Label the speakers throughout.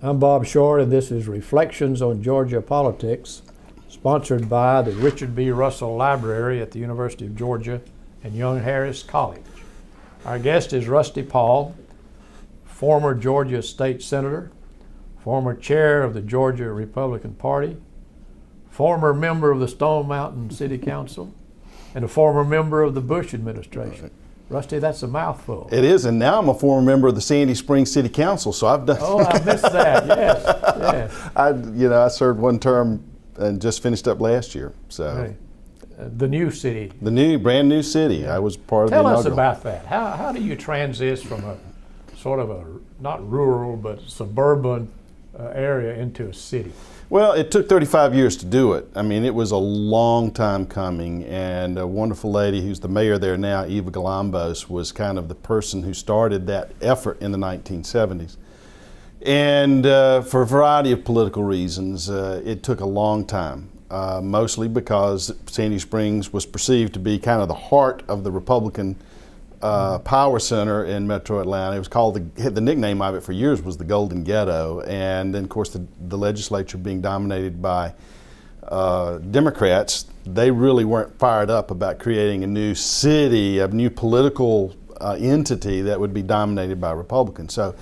Speaker 1: I'm Bob Short, and this is Reflections on Georgia Politics, sponsored by the Richard B. Russell Library at the University of Georgia and Young Harris College. Our guest is Rusty Paul, former Georgia State Senator, former chair of the Georgia Republican Party, former member of the Stone Mountain City Council, and a former member of the Bush administration. Rusty, that's a mouthful.
Speaker 2: It is, and now I'm a former member of the Sandy Springs City Council, so I've done.
Speaker 1: Oh, I missed that. Yes, yes.
Speaker 2: I served one term and just finished up last year. So,
Speaker 1: Right. The new city.
Speaker 2: the brand new city. I was part of the
Speaker 1: Tell us
Speaker 2: inaugural.
Speaker 1: about that. How do you transition from a sort of a not rural but suburban area into a city?
Speaker 2: Well, it took 35 years to do it. I mean, it was a long time coming, and a wonderful lady who's the mayor there now, Eva Galambos, was kind of the person who started that effort in the 1970s. And for a variety of political reasons, it took a long time, mostly because Sandy Springs was perceived to be kind of the heart of the Republican power center in Metro Atlanta. It was called, the nickname of it for years was the Golden Ghetto, and then of course the legislature being dominated by Democrats, they really weren't fired up about creating a new city, a new political entity that would be dominated by Republicans. So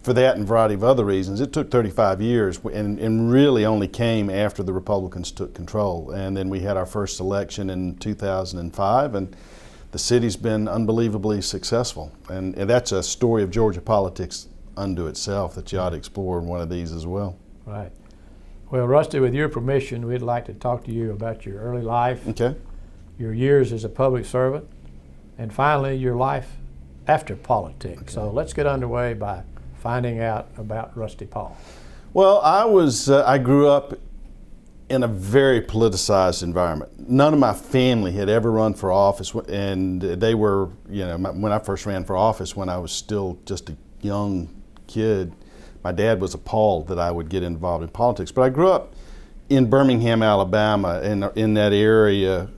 Speaker 2: for that and a variety of other reasons, it took 35 years and really only came after the Republicans took control. And then we had our first election in 2005, and the city's been unbelievably successful, and that's a story of Georgia politics unto itself that you ought to explore in one of these as well.
Speaker 1: Right. Well, Rusty, with your permission, we'd like to talk to you about your early life,
Speaker 2: Okay.
Speaker 1: your years as a public servant, and finally your life after politics. Okay. So let's get underway by finding out about Rusty Paul.
Speaker 2: Well, I grew up in a very politicized environment. None of my family had ever run for office, and they were, when I first ran for office when I was still just a young kid, my dad was appalled that I would get involved in politics. But I grew up in Birmingham, Alabama, in that area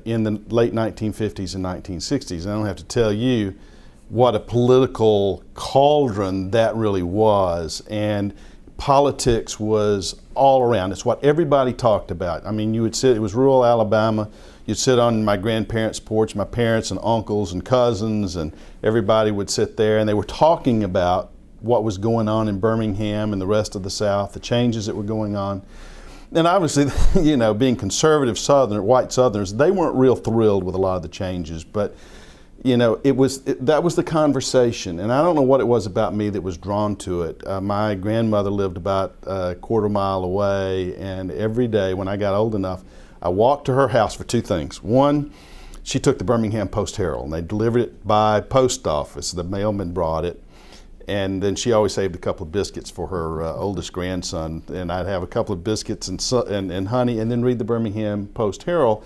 Speaker 2: in the late 1950s and 1960s. And I don't have to tell you what a political cauldron that really was. And politics was all around. It's what everybody talked about. I mean, you would sit, it was rural Alabama, you'd sit on my grandparents' porch, my parents and uncles and cousins, and everybody would sit there, and they were talking about what was going on in Birmingham and the rest of the South, the changes that were going on. And obviously, being conservative white Southerners, they weren't real thrilled with a lot of the changes, but that was the conversation, and I don't know what it was about me that was drawn to it. My grandmother lived about a quarter mile away, and every day when I got old enough, I walked to her house for two things. One, she took the Birmingham Post-Herald, and they delivered it by post office. The mailman brought it, and then she always saved a couple of biscuits for her oldest grandson, and I'd have a couple of biscuits and honey, and then read the Birmingham Post-Herald,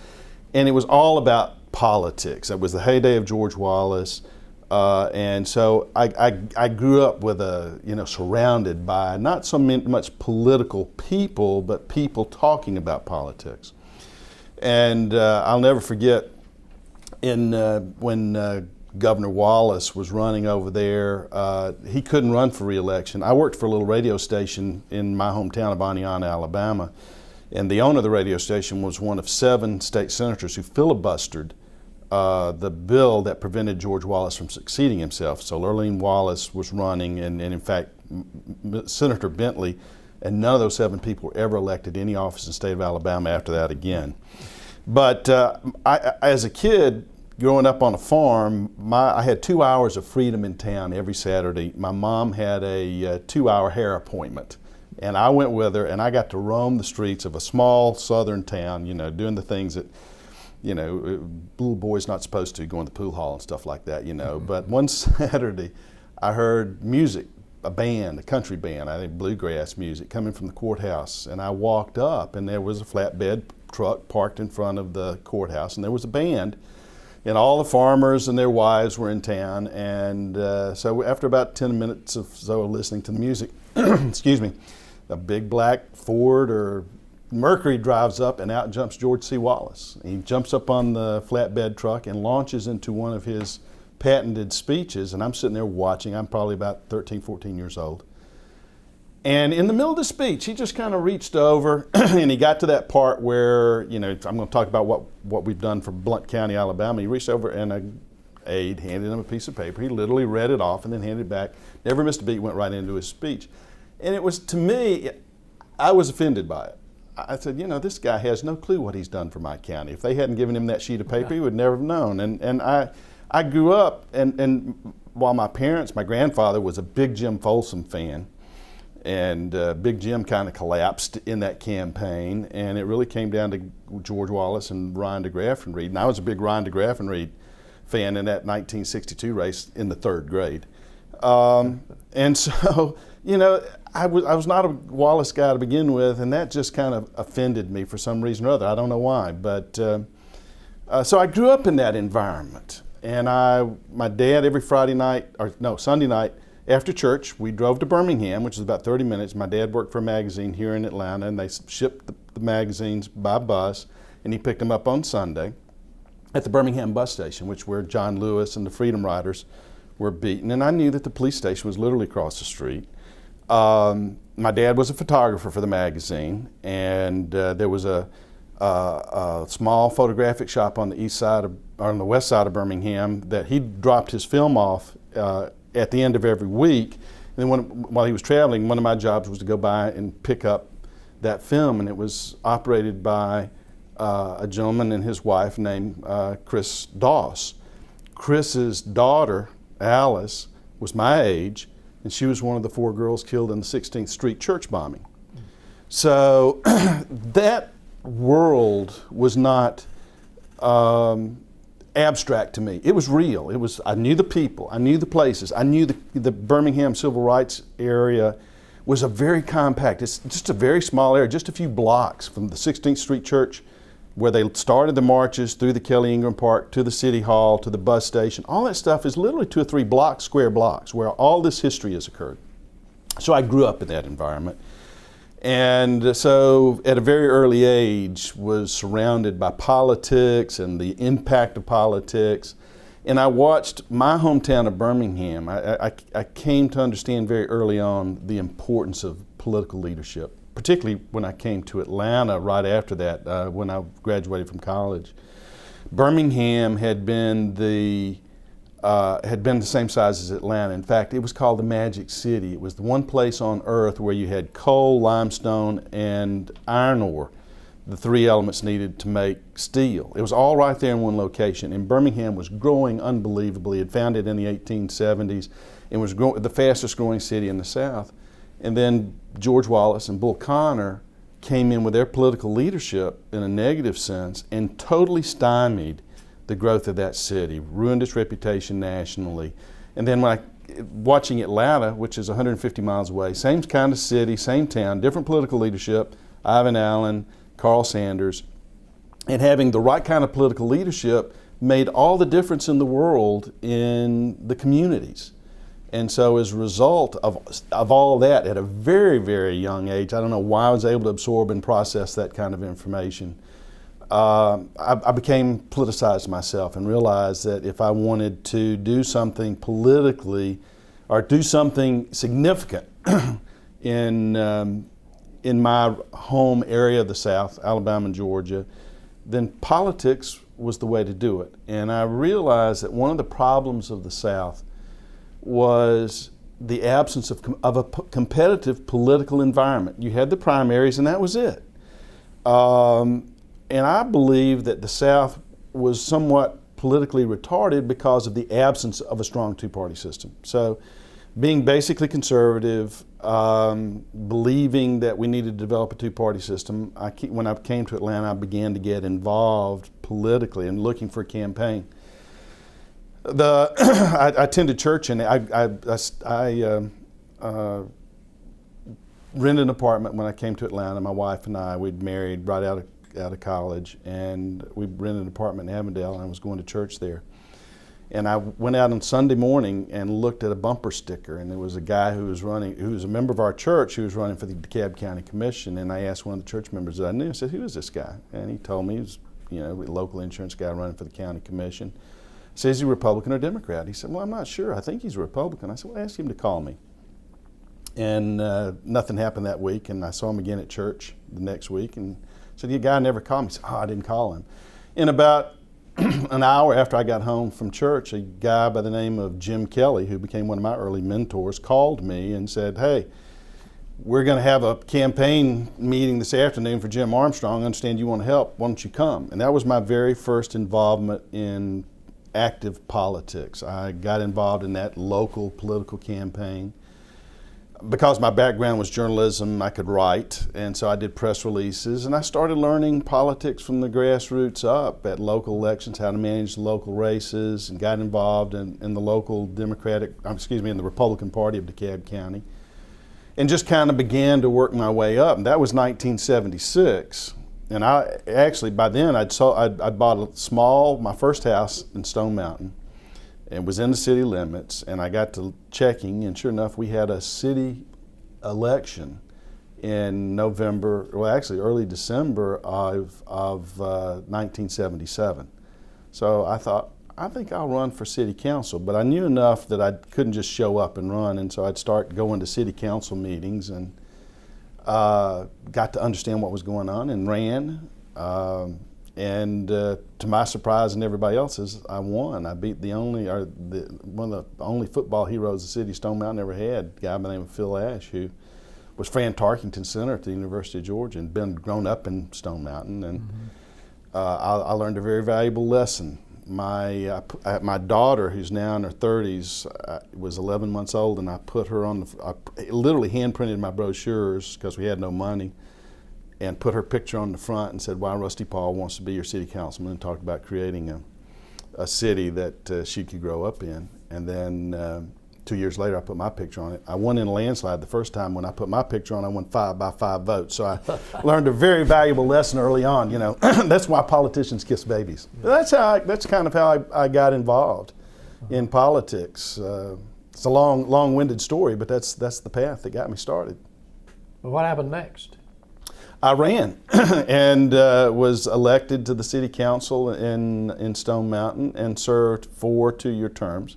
Speaker 2: and it was all about politics. It was the heyday of George Wallace, and so I grew up with surrounded by not so much political people, but people talking about politics. And I'll never forget when Governor Wallace was running over there, he couldn't run for re-election. I worked for a little radio station in my hometown of Aniana, Alabama, and the owner of the radio station was one of 7 state senators who filibustered the bill that prevented George Wallace from succeeding himself. So Lurleen Wallace was running, and in fact, Senator Bentley, and none of those 7 people were ever elected to any office in the state of Alabama after that again. But as a kid, growing up on a farm, I had 2 hours of freedom in town every Saturday. My mom had a 2-hour hair appointment, and I went with her, and I got to roam the streets of a small southern town, doing the things that little boy's not supposed to, going to the pool hall and stuff like that, But one Saturday, I heard music, a country band, I think bluegrass music, coming from the courthouse. And I walked up, and there was a flatbed truck parked in front of the courthouse, and there was a band. And all the farmers and their wives were in town. And so after about 10 minutes or so of listening to the music, excuse me, a big black Ford or Mercury drives up, and out jumps George C. Wallace. He jumps up on the flatbed truck and launches into one of his patented speeches, and I'm sitting there watching. I'm probably about 13, 14 years old. And in the middle of the speech, he just kind of reached over and he got to that part where, you know, I'm going to talk about what we've done for Blount County, Alabama. He reached over and an aide handed him a piece of paper. He literally read it off and then handed it back. Never missed a beat, went right into his speech. And it was, to me, I was offended by it. I said, you know, this guy has no clue what he's done for my county. If they hadn't given him that sheet of paper, he would never have known. And I grew up, and while my grandfather was a big Jim Folsom fan, and Big Jim kind of collapsed in that campaign, and it really came down to George Wallace and Ryan DeGraff and Reed. And I was a big Ryan DeGraff and Reed fan in that 1962 race in the 3rd grade. And so, you know, I was not a Wallace guy to begin with, and that just kind of offended me for some reason or other. I don't know why, but so I grew up in that environment. And my dad, every Sunday night, after church, we drove to Birmingham, which is about 30 minutes. My dad worked for a magazine here in Atlanta, and they shipped the magazines by bus, and he picked them up on Sunday at the Birmingham bus station, which where John Lewis and the Freedom Riders were beaten. And I knew that the police station was literally across the street. My dad was a photographer for the magazine, and there was a small photographic shop on the west side of Birmingham that he dropped his film off at the end of every week. And then while he was traveling, one of my jobs was to go by and pick up that film, and it was operated by a gentleman and his wife named Chris Doss. Chris's daughter, Alice, was my age, and she was one of the 4 girls killed in the 16th Street church bombing. So that world was not abstract to me. It was real. I knew the people. I knew the places. I knew the Birmingham civil rights area was a very compact. It's just a very small area, just a few blocks from the 16th Street Church, where they started the marches through the Kelly Ingram Park to the City Hall to the bus station. All that stuff is literally 2 or 3 square blocks, where all this history has occurred. So I grew up in that environment. And so at a very early age was surrounded by politics and the impact of politics. And I watched my hometown of Birmingham. I came to understand very early on the importance of political leadership, particularly when I came to Atlanta right after that, when I graduated from college. Birmingham had been the same size as Atlanta. In fact, it was called the Magic City. It was the one place on earth where you had coal, limestone, and iron ore, the 3 elements needed to make steel. It was all right there in one location, and Birmingham was growing unbelievably. It founded in the 1870s and was the fastest growing city in the South. And then George Wallace and Bull Connor came in with their political leadership in a negative sense and totally stymied the growth of that city, ruined its reputation nationally. And then watching Atlanta, which is 150 miles away, same kind of city, same town, different political leadership, Ivan Allen, Carl Sanders, and having the right kind of political leadership made all the difference in the world in the communities. And so as a result of all that, at a very, very young age, I don't know why I was able to absorb and process that kind of information. I became politicized myself and realized that if I wanted to do something politically or do something significant in my home area of the South, Alabama and Georgia, then politics was the way to do it. And I realized that one of the problems of the South was the absence of a competitive political environment. You had the primaries and that was it. And I believe that the South was somewhat politically retarded because of the absence of a strong 2-party system. So being basically conservative, believing that we needed to develop a 2-party system, when I came to Atlanta, I began to get involved politically and looking for a campaign. I attended church, and I rented an apartment when I came to Atlanta. My wife and I, we'd married right out of college, and we rented an apartment in Avondale, and I was going to church there. And I went out on Sunday morning and looked at a bumper sticker, and there was a guy who was a member of our church, who was running for the DeKalb County Commission. And I asked one of the church members that I knew, I said, "Who is this guy?" And he told me he was, a local insurance guy running for the county commission. I said, "Is he Republican or Democrat?" He said, "Well, I'm not sure. I think he's a Republican." I said, "Well, ask him to call me." And nothing happened that week, and I saw him again at church the next week and said, "Your guy never called me." He said, "Oh, I didn't call him." In about an hour after I got home from church, a guy by the name of Jim Kelly, who became one of my early mentors, called me and said, "Hey, we're going to have a campaign meeting this afternoon for Jim Armstrong. I understand you want to help. Why don't you come?" And that was my very first involvement in active politics. I got involved in that local political campaign. Because my background was journalism, I could write, and so I did press releases, and I started learning politics from the grassroots up at local elections, how to manage the local races, and got involved in the local in the Republican Party of DeKalb County, and just kind of began to work my way up. And that was 1976, and I actually by then I bought my first house in Stone Mountain. It was in the city limits, and I got to checking, and sure enough, we had a city election in November, well, actually early December of 1977. So I thought, I think I'll run for city council, but I knew enough that I couldn't just show up and run, and so I'd start going to city council meetings and got to understand what was going on and ran. To my surprise and everybody else's, I won. I beat one of the only football heroes the city of Stone Mountain ever had, a guy by the name of Phil Ash, who was Fran Tarkington Center at the University of Georgia and grown up in Stone Mountain. And I learned a very valuable lesson. My daughter, who's now in her 30s, was 11 months old, and I put her on I literally hand printed my brochures because we had no money, and put her picture on the front and said, "Why Rusty Paul wants to be your city councilman," and talked about creating a city that she could grow up in. And then 2 years later, I put my picture on it. I won in a landslide the first time. When I put my picture on, I won 5 by 5 votes. So I learned a very valuable lesson early on. You know, that's why politicians kiss babies. That's kind of how I got involved in politics. It's a long-winded story, but that's the path that got me started.
Speaker 1: Well, what happened next?
Speaker 2: I ran and was elected to the city council in Stone Mountain and served 4 two-year terms.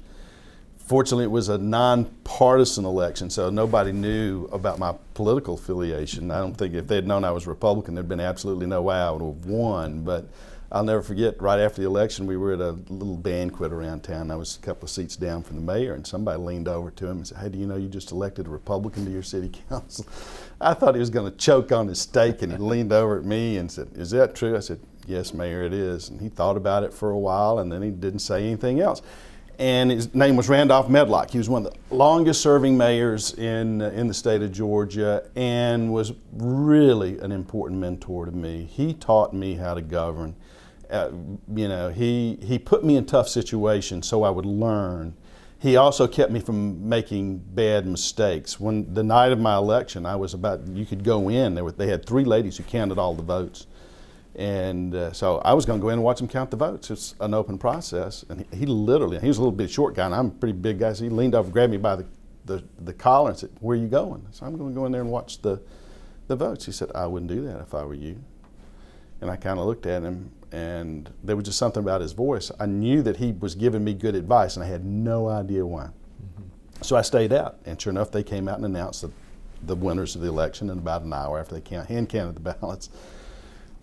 Speaker 2: Fortunately, it was a nonpartisan election, so nobody knew about my political affiliation. I don't think if they'd known I was Republican, there'd been absolutely no way I would have won. But I'll never forget, right after the election, we were at a little banquet around town. I was a couple of seats down from the mayor, and somebody leaned over to him and said, "Hey, do you know you just elected a Republican to your city council?" I thought he was going to choke on his steak, and he leaned over at me and said, "Is that true?" I said, "Yes, Mayor, it is." And he thought about it for a while, and then he didn't say anything else. And his name was Randolph Medlock. He was one of the longest serving mayors in the state of Georgia and was really an important mentor to me. He taught me how to govern. He put me in tough situations so I would learn. He also kept me from making bad mistakes. When the night of my election, you could go in, they had 3 ladies who counted all the votes. And so I was going to go in and watch them count the votes. It's an open process. And he was a little bit short guy, and I'm a pretty big guy, so he leaned over, grabbed me by the collar and said, "Where are you going?" So I'm going to go in there and watch the votes. He said, "I wouldn't do that if I were you." And I kind of looked at him, and there was just something about his voice. I knew that he was giving me good advice, and I had no idea why. So I stayed out, and sure enough, they came out and announced the winners of the election in about an hour after they hand counted the ballots.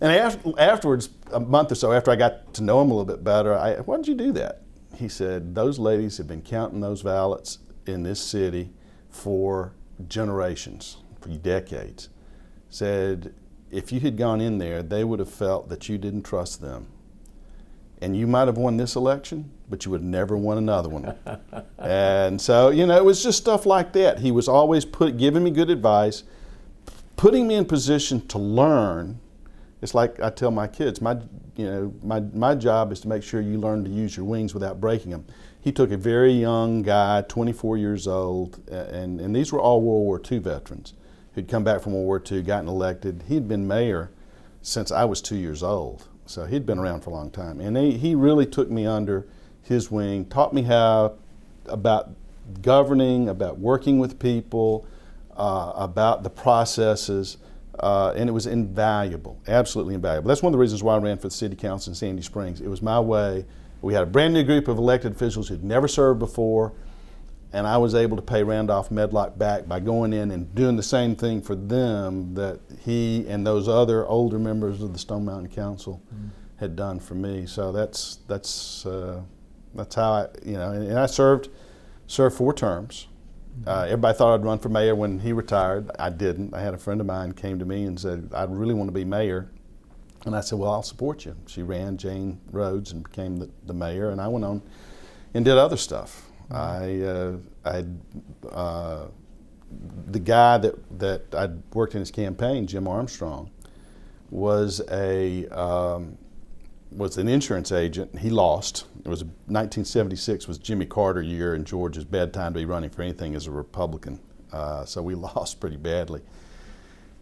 Speaker 2: And afterwards, a month or so after I got to know him a little bit better, "Why did you do that?" He said, "Those ladies have been counting those ballots in this city for generations, for decades." Said, "If you had gone in there, they would have felt that you didn't trust them. And you might have won this election, but you would have never won another one." And so, it was just stuff like that. He was always giving me good advice, putting me in position to learn. It's like I tell my kids, my job is to make sure you learn to use your wings without breaking them. He took a very young guy, 24 years old, and these were all World War II veterans who'd come back from World War II, gotten elected. He'd been mayor since I was 2 years old, so he'd been around for a long time. And he really took me under his wing, taught me about governing, about working with people, about the processes. And it was invaluable, absolutely invaluable. That's one of the reasons why I ran for the city council in Sandy Springs. It was my way. We had a brand new group of elected officials who'd never served before, and I was able to pay Randolph Medlock back by going in and doing the same thing for them that he and those other older members of the Stone Mountain Council had done for me. So that's how I, and I served 4 terms. Everybody thought I'd run for mayor when he retired. I didn't. I had a friend of mine came to me and said, I really want to be mayor. And I said, well, I'll support you. She ran, Jane Rhodes, and became the mayor, and I went on and did other stuff. The guy that I'd worked in his campaign, Jim Armstrong, was an insurance agent. He lost. It was 1976 was Jimmy Carter year in Georgia's bad time to be running for anything as a Republican. So we lost pretty badly.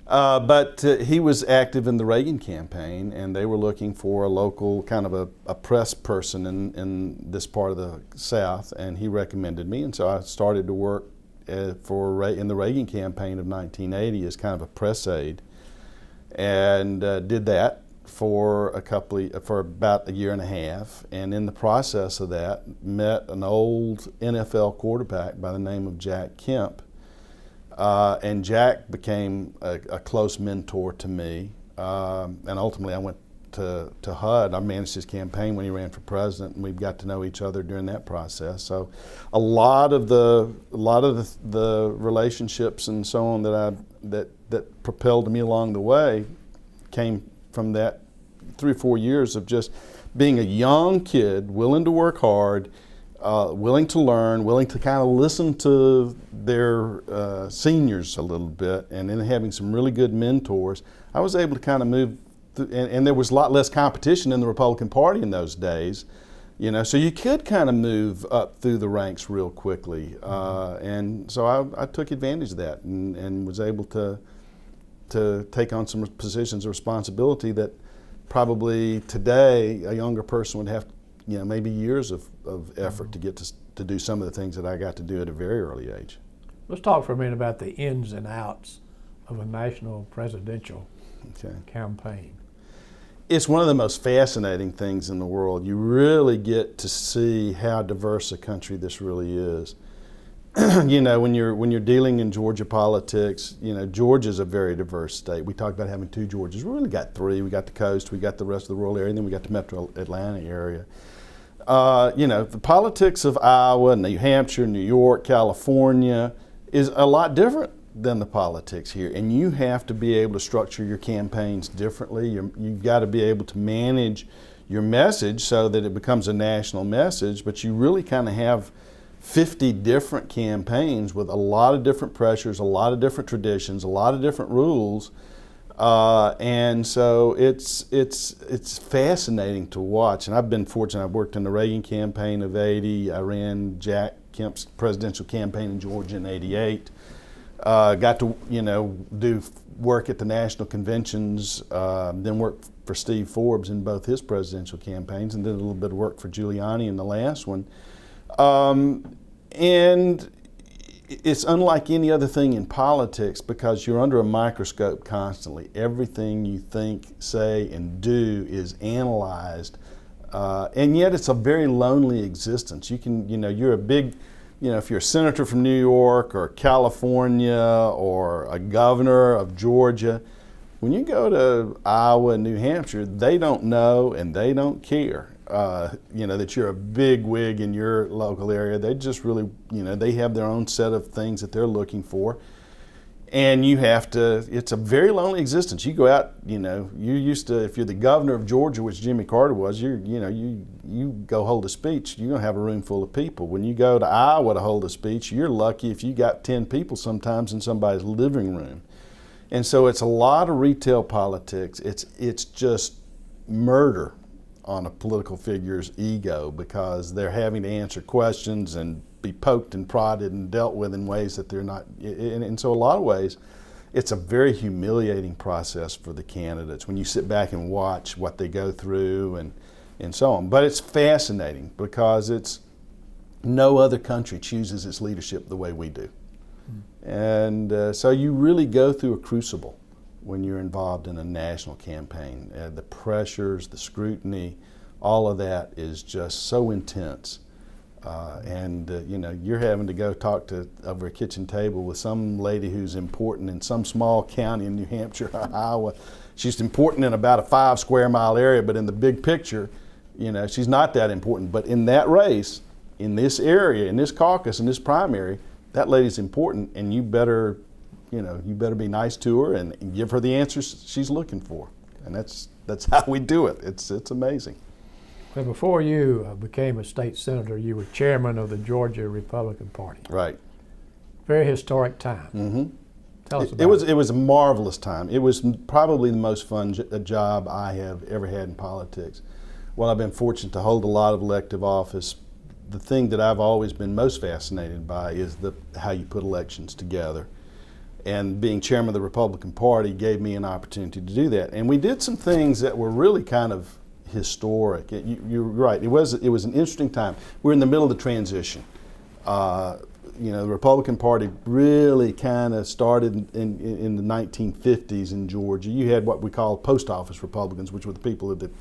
Speaker 2: But he was active in the Reagan campaign, and they were looking for a local kind of a press person in this part of the South, and he recommended me, and so I started to work in the Reagan campaign of 1980 as kind of a press aide, and did that for about a year and a half, and in the process of that met an old NFL quarterback by the name of Jack Kemp. And Jack became a close mentor to me, and ultimately I went to HUD. I managed his campaign when he ran for president, and we got to know each other during that process. So, a lot of the relationships and so on that propelled me along the way came from that 3 or 4 years of just being a young kid, willing to work hard. Willing to learn, willing to kind of listen to their seniors a little bit, and then having some really good mentors, I was able to kind of move through, and there was a lot less competition in the Republican Party in those days, so you could kind of move up through the ranks real quickly, and so I took advantage of that and was able to take on some positions of responsibility that probably today a younger person would have maybe years of effort to get to do some of the things that I got to do at a very early age.
Speaker 1: Let's talk for a minute about the ins and outs of a national presidential campaign.
Speaker 2: It's one of the most fascinating things in the world. You really get to see how diverse a country this really is. When you're dealing in Georgia politics, Georgia's a very diverse state. We talked about having 2 Georgias. We really got 3. We got the coast, we got the rest of the rural area, and then we got the metro Atlanta area. The politics of Iowa, New Hampshire, New York, California is a lot different than the politics here, and you have to be able to structure your campaigns differently. You've got to be able to manage your message so that it becomes a national message, but you really kind of have 50 different campaigns with a lot of different pressures, a lot of different traditions, a lot of different rules, and so it's fascinating to watch. And I've been fortunate. I've worked in the Reagan campaign of '80. I ran Jack Kemp's presidential campaign in Georgia in '88. Got to do work at the national conventions. Then worked for Steve Forbes in both his presidential campaigns, and did a little bit of work for Giuliani in the last one. And it's unlike any other thing in politics because you're under a microscope constantly. Everything you think, say, and do is analyzed, and yet it's a very lonely existence. You can, you're a big, if you're a senator from New York or California or a governor of Georgia, when you go to Iowa and New Hampshire, they don't know and they don't care. That you're a big wig in your local area. They just really, they have their own set of things that they're looking for. And you have to, it's a very lonely existence. You go out, you used to, if you're the governor of Georgia, which Jimmy Carter was, you go hold a speech, you're gonna have a room full of people. When you go to Iowa to hold a speech, you're lucky if you got 10 people sometimes in somebody's living room. And so it's a lot of retail politics. It's just murder on a political figure's ego because they're having to answer questions and be poked and prodded and dealt with in ways that they're not. And so a lot of ways, it's a very humiliating process for the candidates when you sit back and watch what they go through and so on. But it's fascinating because no other country chooses its leadership the way we do. And so you really go through a crucible when you're involved in a national campaign. The pressures, the scrutiny, all of that is just so intense. You know, you're having to go talk to over a kitchen table with some lady who's important in some small county in New Hampshire or Iowa. She's important in about a 5 square mile area, but in the big picture, you know, she's not that important. But in that race, in this area, in this caucus, in this primary, that lady's important, and you better, you know, you better be nice to her and give her the answers she's looking for. And that's how we do it. It's amazing.
Speaker 1: Well, before you became a state senator, you were chairman of the Georgia Republican Party.
Speaker 2: Right.
Speaker 1: Very historic time.
Speaker 2: Mm-hmm.
Speaker 1: Tell us about it.
Speaker 2: It was a marvelous time. It was probably the most fun job I have ever had in politics. Well, I've been fortunate to hold a lot of elective office. The thing that I've always been most fascinated by is how you put elections together. And being chairman of the Republican Party gave me an opportunity to do that. And we did some things that were really kind of historic. You're right. It was an interesting time. We're in the middle of the transition. You know, the Republican Party really kind of started in the 1950s in Georgia. You had what we call post office Republicans, which were the people that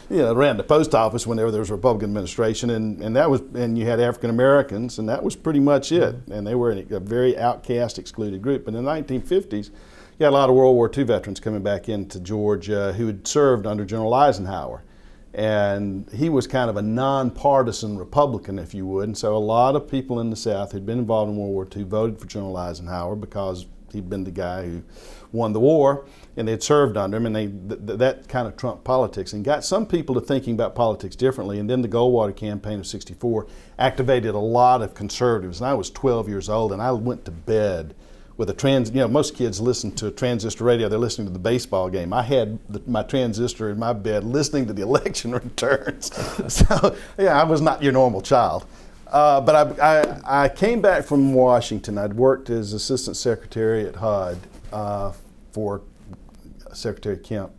Speaker 2: you know, ran the post office whenever there was a Republican administration, and you had African Americans, and that was pretty much it. And they were a very outcast, excluded group. But in the 1950s, you had a lot of World War II veterans coming back into Georgia who had served under General Eisenhower. And he was kind of a nonpartisan Republican, if you would. And so a lot of people in the South who'd been involved in World War II voted for General Eisenhower because he'd been the guy who won the war, and they'd served under him, and that kind of trumped politics and got some people to thinking about politics differently. And then the Goldwater campaign of '64 activated a lot of conservatives. And I was 12 years old, and I went to bed with you know, most kids listen to transistor radio, they're listening to the baseball game. I had my transistor in my bed listening to the election returns. So, yeah, I was not your normal child. But I came back from Washington. I'd worked as assistant secretary at HUD for Secretary Kemp.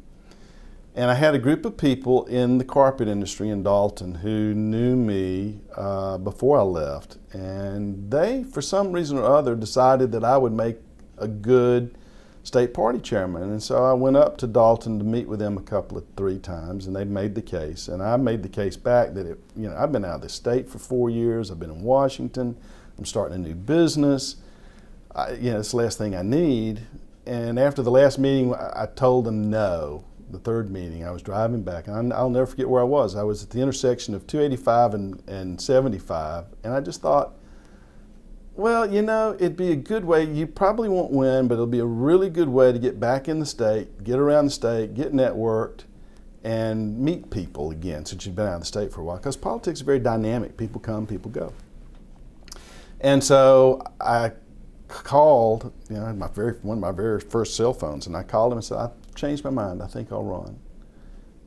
Speaker 2: And I had a group of people in the carpet industry in Dalton who knew me before I left. And they, for some reason or other, decided that I would make a good state party chairman. And so I went up to Dalton to meet with them 3 times, and they made the case. And I made the case back that, you know, I've been out of the state for 4 years. I've been in Washington. I'm starting a new business. You know, it's the last thing I need. And after the last meeting, I told them no. The third meeting, I was driving back, and I'll never forget where I was. I was at the intersection of 285 and 75, and I just thought, well, you know, it'd be a good way. You probably won't win, but it'll be a really good way to get back in the state, get around the state, get networked, and meet people again since you've been out of the state for a while. Because politics is very dynamic. People come, people go. And so I called, you know, one of my very first cell phones, and I called him and said, I've changed my mind. I think I'll run.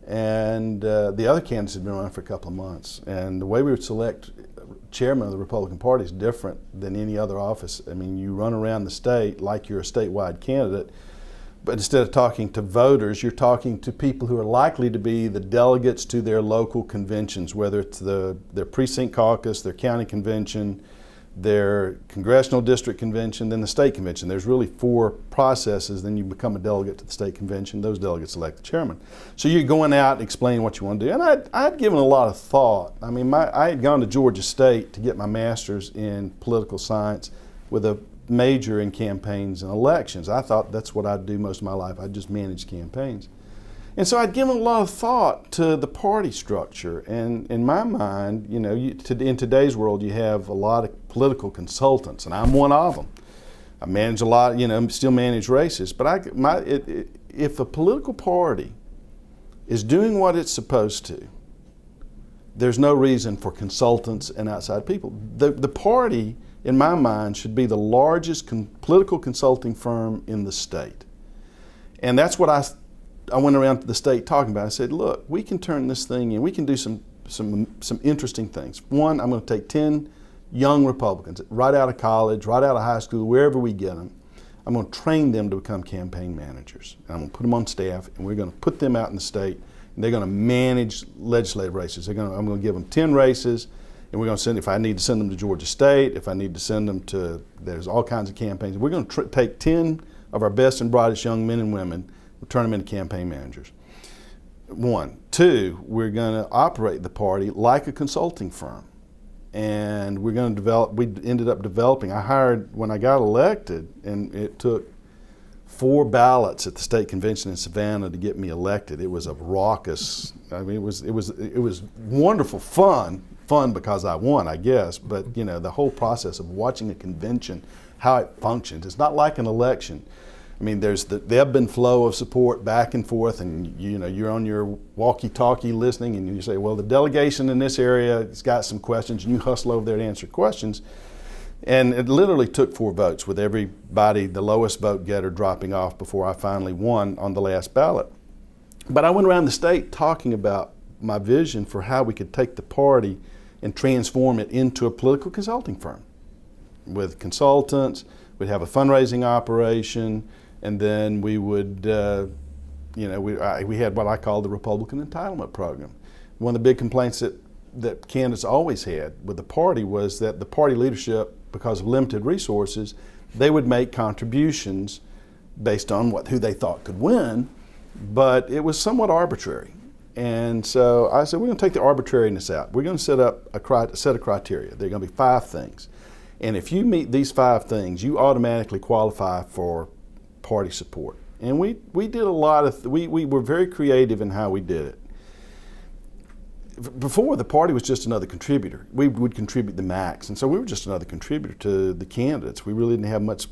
Speaker 2: And the other candidates had been running for a couple of months. And the way we would select chairman of the Republican Party is different than any other office. I mean, you run around the state like you're a statewide candidate, but instead of talking to voters, you're talking to people who are likely to be the delegates to their local conventions, whether it's their precinct caucus, their county convention, their congressional district convention, then the state convention. There's really 4 processes. Then you become a delegate to the state convention. Those delegates elect the chairman. So you're going out explaining what you want to do. And I'd given a lot of thought. I mean, I had gone to Georgia State to get my master's in political science with a major in campaigns and elections. I thought that's what I'd do most of my life. I'd just manage campaigns. And so I'd given a lot of thought to the party structure. And in my mind, you know, in today's world, you have a lot of political consultants, and I'm one of them. I manage a lot, you know, still manage races. But if a political party is doing what it's supposed to, there's no reason for consultants and outside people. The party, in my mind, should be the largest political consulting firm in the state. And that's what I went around to the state talking about. I said, look, we can turn this thing in. We can do some interesting things. One, I'm going to take 10 young Republicans right out of college, right out of high school, wherever we get them. I'm going to train them to become campaign managers. And I'm going to put them on staff, and we're going to put them out in the state, and they're going to manage legislative races. I'm going to give them 10 races, and we're going to if I need to send them to Georgia State, if I need to send them there's all kinds of campaigns. We're going to take 10 of our best and brightest young men and women, we'll turn them into campaign managers. 1. 2, we're going to operate the party like a consulting firm. and we're going to develop. We ended up developing. I hired when I got elected, and it took 4 ballots at the state convention in Savannah to get me elected. It was a raucous. I mean, it was wonderful fun because I won, I guess. But you know, the whole process of watching a convention, how it functions. It's not like an election. I mean, there's the ebb and flow of support back and forth, and you know, you're on your walkie-talkie listening, and you say, well, the delegation in this area has got some questions, and you hustle over there to answer questions. And it literally took 4 votes, with everybody, the lowest vote getter, dropping off before I finally won on the last ballot. But I went around the state talking about my vision for how we could take the party and transform it into a political consulting firm. With consultants, we'd have a fundraising operation, and then we would, we had what I call the Republican Entitlement Program. One of the big complaints that candidates always had with the party was that the party leadership, because of limited resources, they would make contributions based on who they thought could win, but it was somewhat arbitrary. And so I said, we're going to take the arbitrariness out. We're going to set up a set of criteria. There are going to be 5 things. And if you meet these 5 things, you automatically qualify for party support. And we did a lot of, we were very creative in how we did it. Before, the party was just another contributor. We would contribute the max, and so we were just another contributor to the candidates. We really didn't have much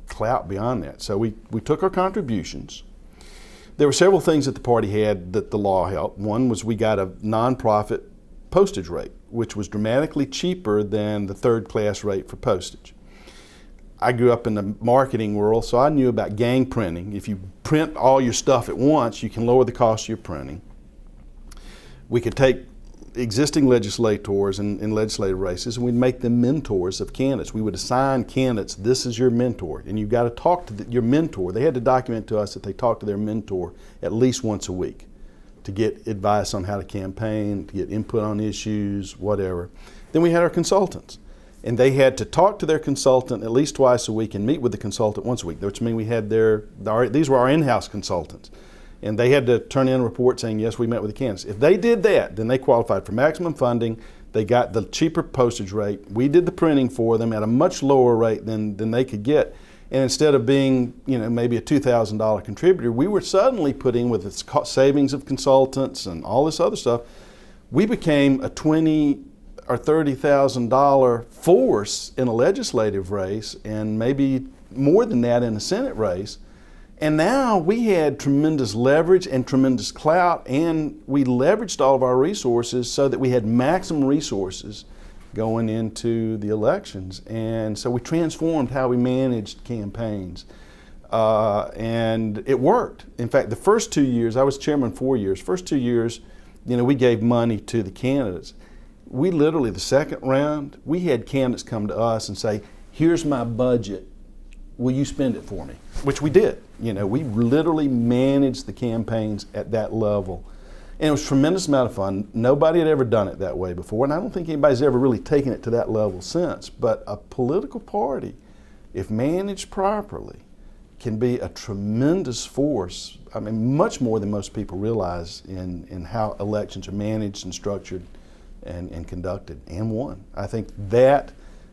Speaker 2: clout beyond that. So we took our contributions. There were several things that the party had that the law helped. One was we got a nonprofit postage rate, which was dramatically cheaper than the 3rd-class rate for postage. I grew up in the marketing world, so I knew about gang printing. If you print all your stuff at once, you can lower the cost of your printing. We could take existing legislators in legislative races, and we'd make them mentors of candidates. We would assign candidates, this is your mentor, and you've got to talk to your mentor. They had to document to us that they talked to their mentor at least once a week to get advice on how to campaign, to get input on issues, whatever. Then we had our consultants, and they had to talk to their consultant at least twice a week and meet with the consultant once a week, which means we had these were our in-house consultants. And they had to turn in a report saying, yes, we met with the candidates. If they did that, then they qualified for maximum funding. They got the cheaper postage rate. We did the printing for them at a much lower rate than they could get. And instead of being, maybe a $2,000 contributor, we were suddenly putting, with its savings of consultants and all this other stuff, we became a $20,000 or $30,000 force in a legislative race, and maybe more than that in a Senate race. And now we had tremendous leverage and tremendous clout, and we leveraged all of our resources so that we had maximum resources going into the elections. And so we transformed how we managed campaigns. And it worked. In fact, the first 2 years, I was chairman 4 years, first 2 years, we gave money to the candidates. We literally, the second round, we had candidates come to us and say, here's my budget. Will you spend it for me? Which we did. We literally managed the campaigns at that level. And it was a tremendous amount of fun. Nobody had ever done it that way before, and I don't think anybody's ever really taken it to that level since. But a political party, if managed properly, can be a tremendous force. I mean, much more than most people realize in how elections are managed and structured and conducted and won. I think that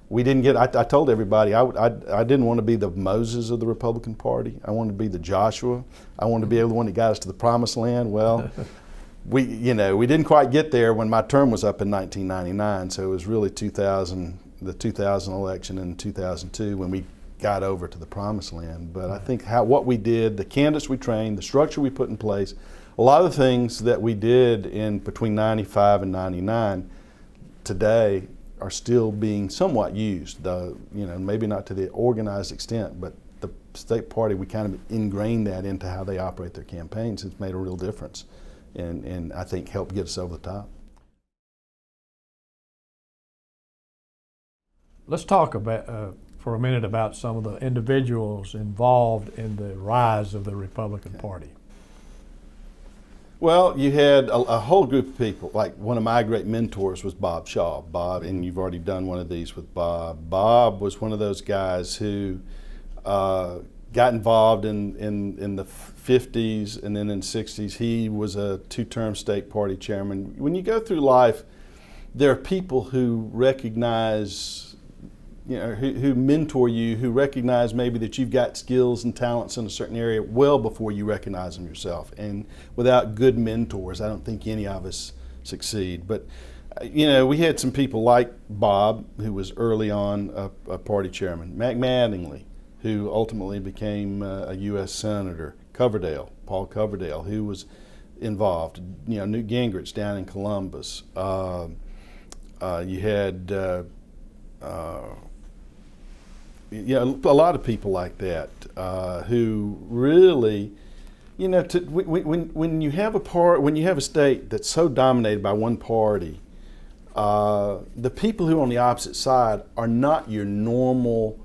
Speaker 2: we didn't get, I told everybody I didn't want to be the Moses of the Republican Party. I wanted to be the Joshua. I wanted to be the one that got us to the promised land. Well, we didn't quite get there when my term was up in 1999, so it was really the 2000 election and 2002 when we got over to the promised land. But I think what we did, the candidates we trained, the structure we put in place, a lot of the things that we did in between 95 and 99 today are still being somewhat used, though, maybe not to the organized extent, but the state party, we kind of ingrained that into how they operate their campaigns. It's made a real difference and I think helped get us over the top.
Speaker 1: Let's talk about, for a minute, about some of the individuals involved in the rise of the Republican Party.
Speaker 2: Well, you had a whole group of people. Like, one of my great mentors was Bob Shaw. Bob, and you've already done one of these with Bob. Bob was one of those guys who got involved in the 50s and then in the 60s. He was a 2-term state party chairman. When you go through life, there are people who recognize, who mentor you, who recognize maybe that you've got skills and talents in a certain area well before you recognize them yourself. And without good mentors, I don't think any of us succeed. But we had some people like Bob, who was early on a party chairman, Mac Mattingly, who ultimately became a U.S. Senator, Paul Coverdale, who was involved, Newt Gingrich down in Columbus. You had a lot of people like that who really, when you have a state that's so dominated by one party, the people who are on the opposite side are not your normal.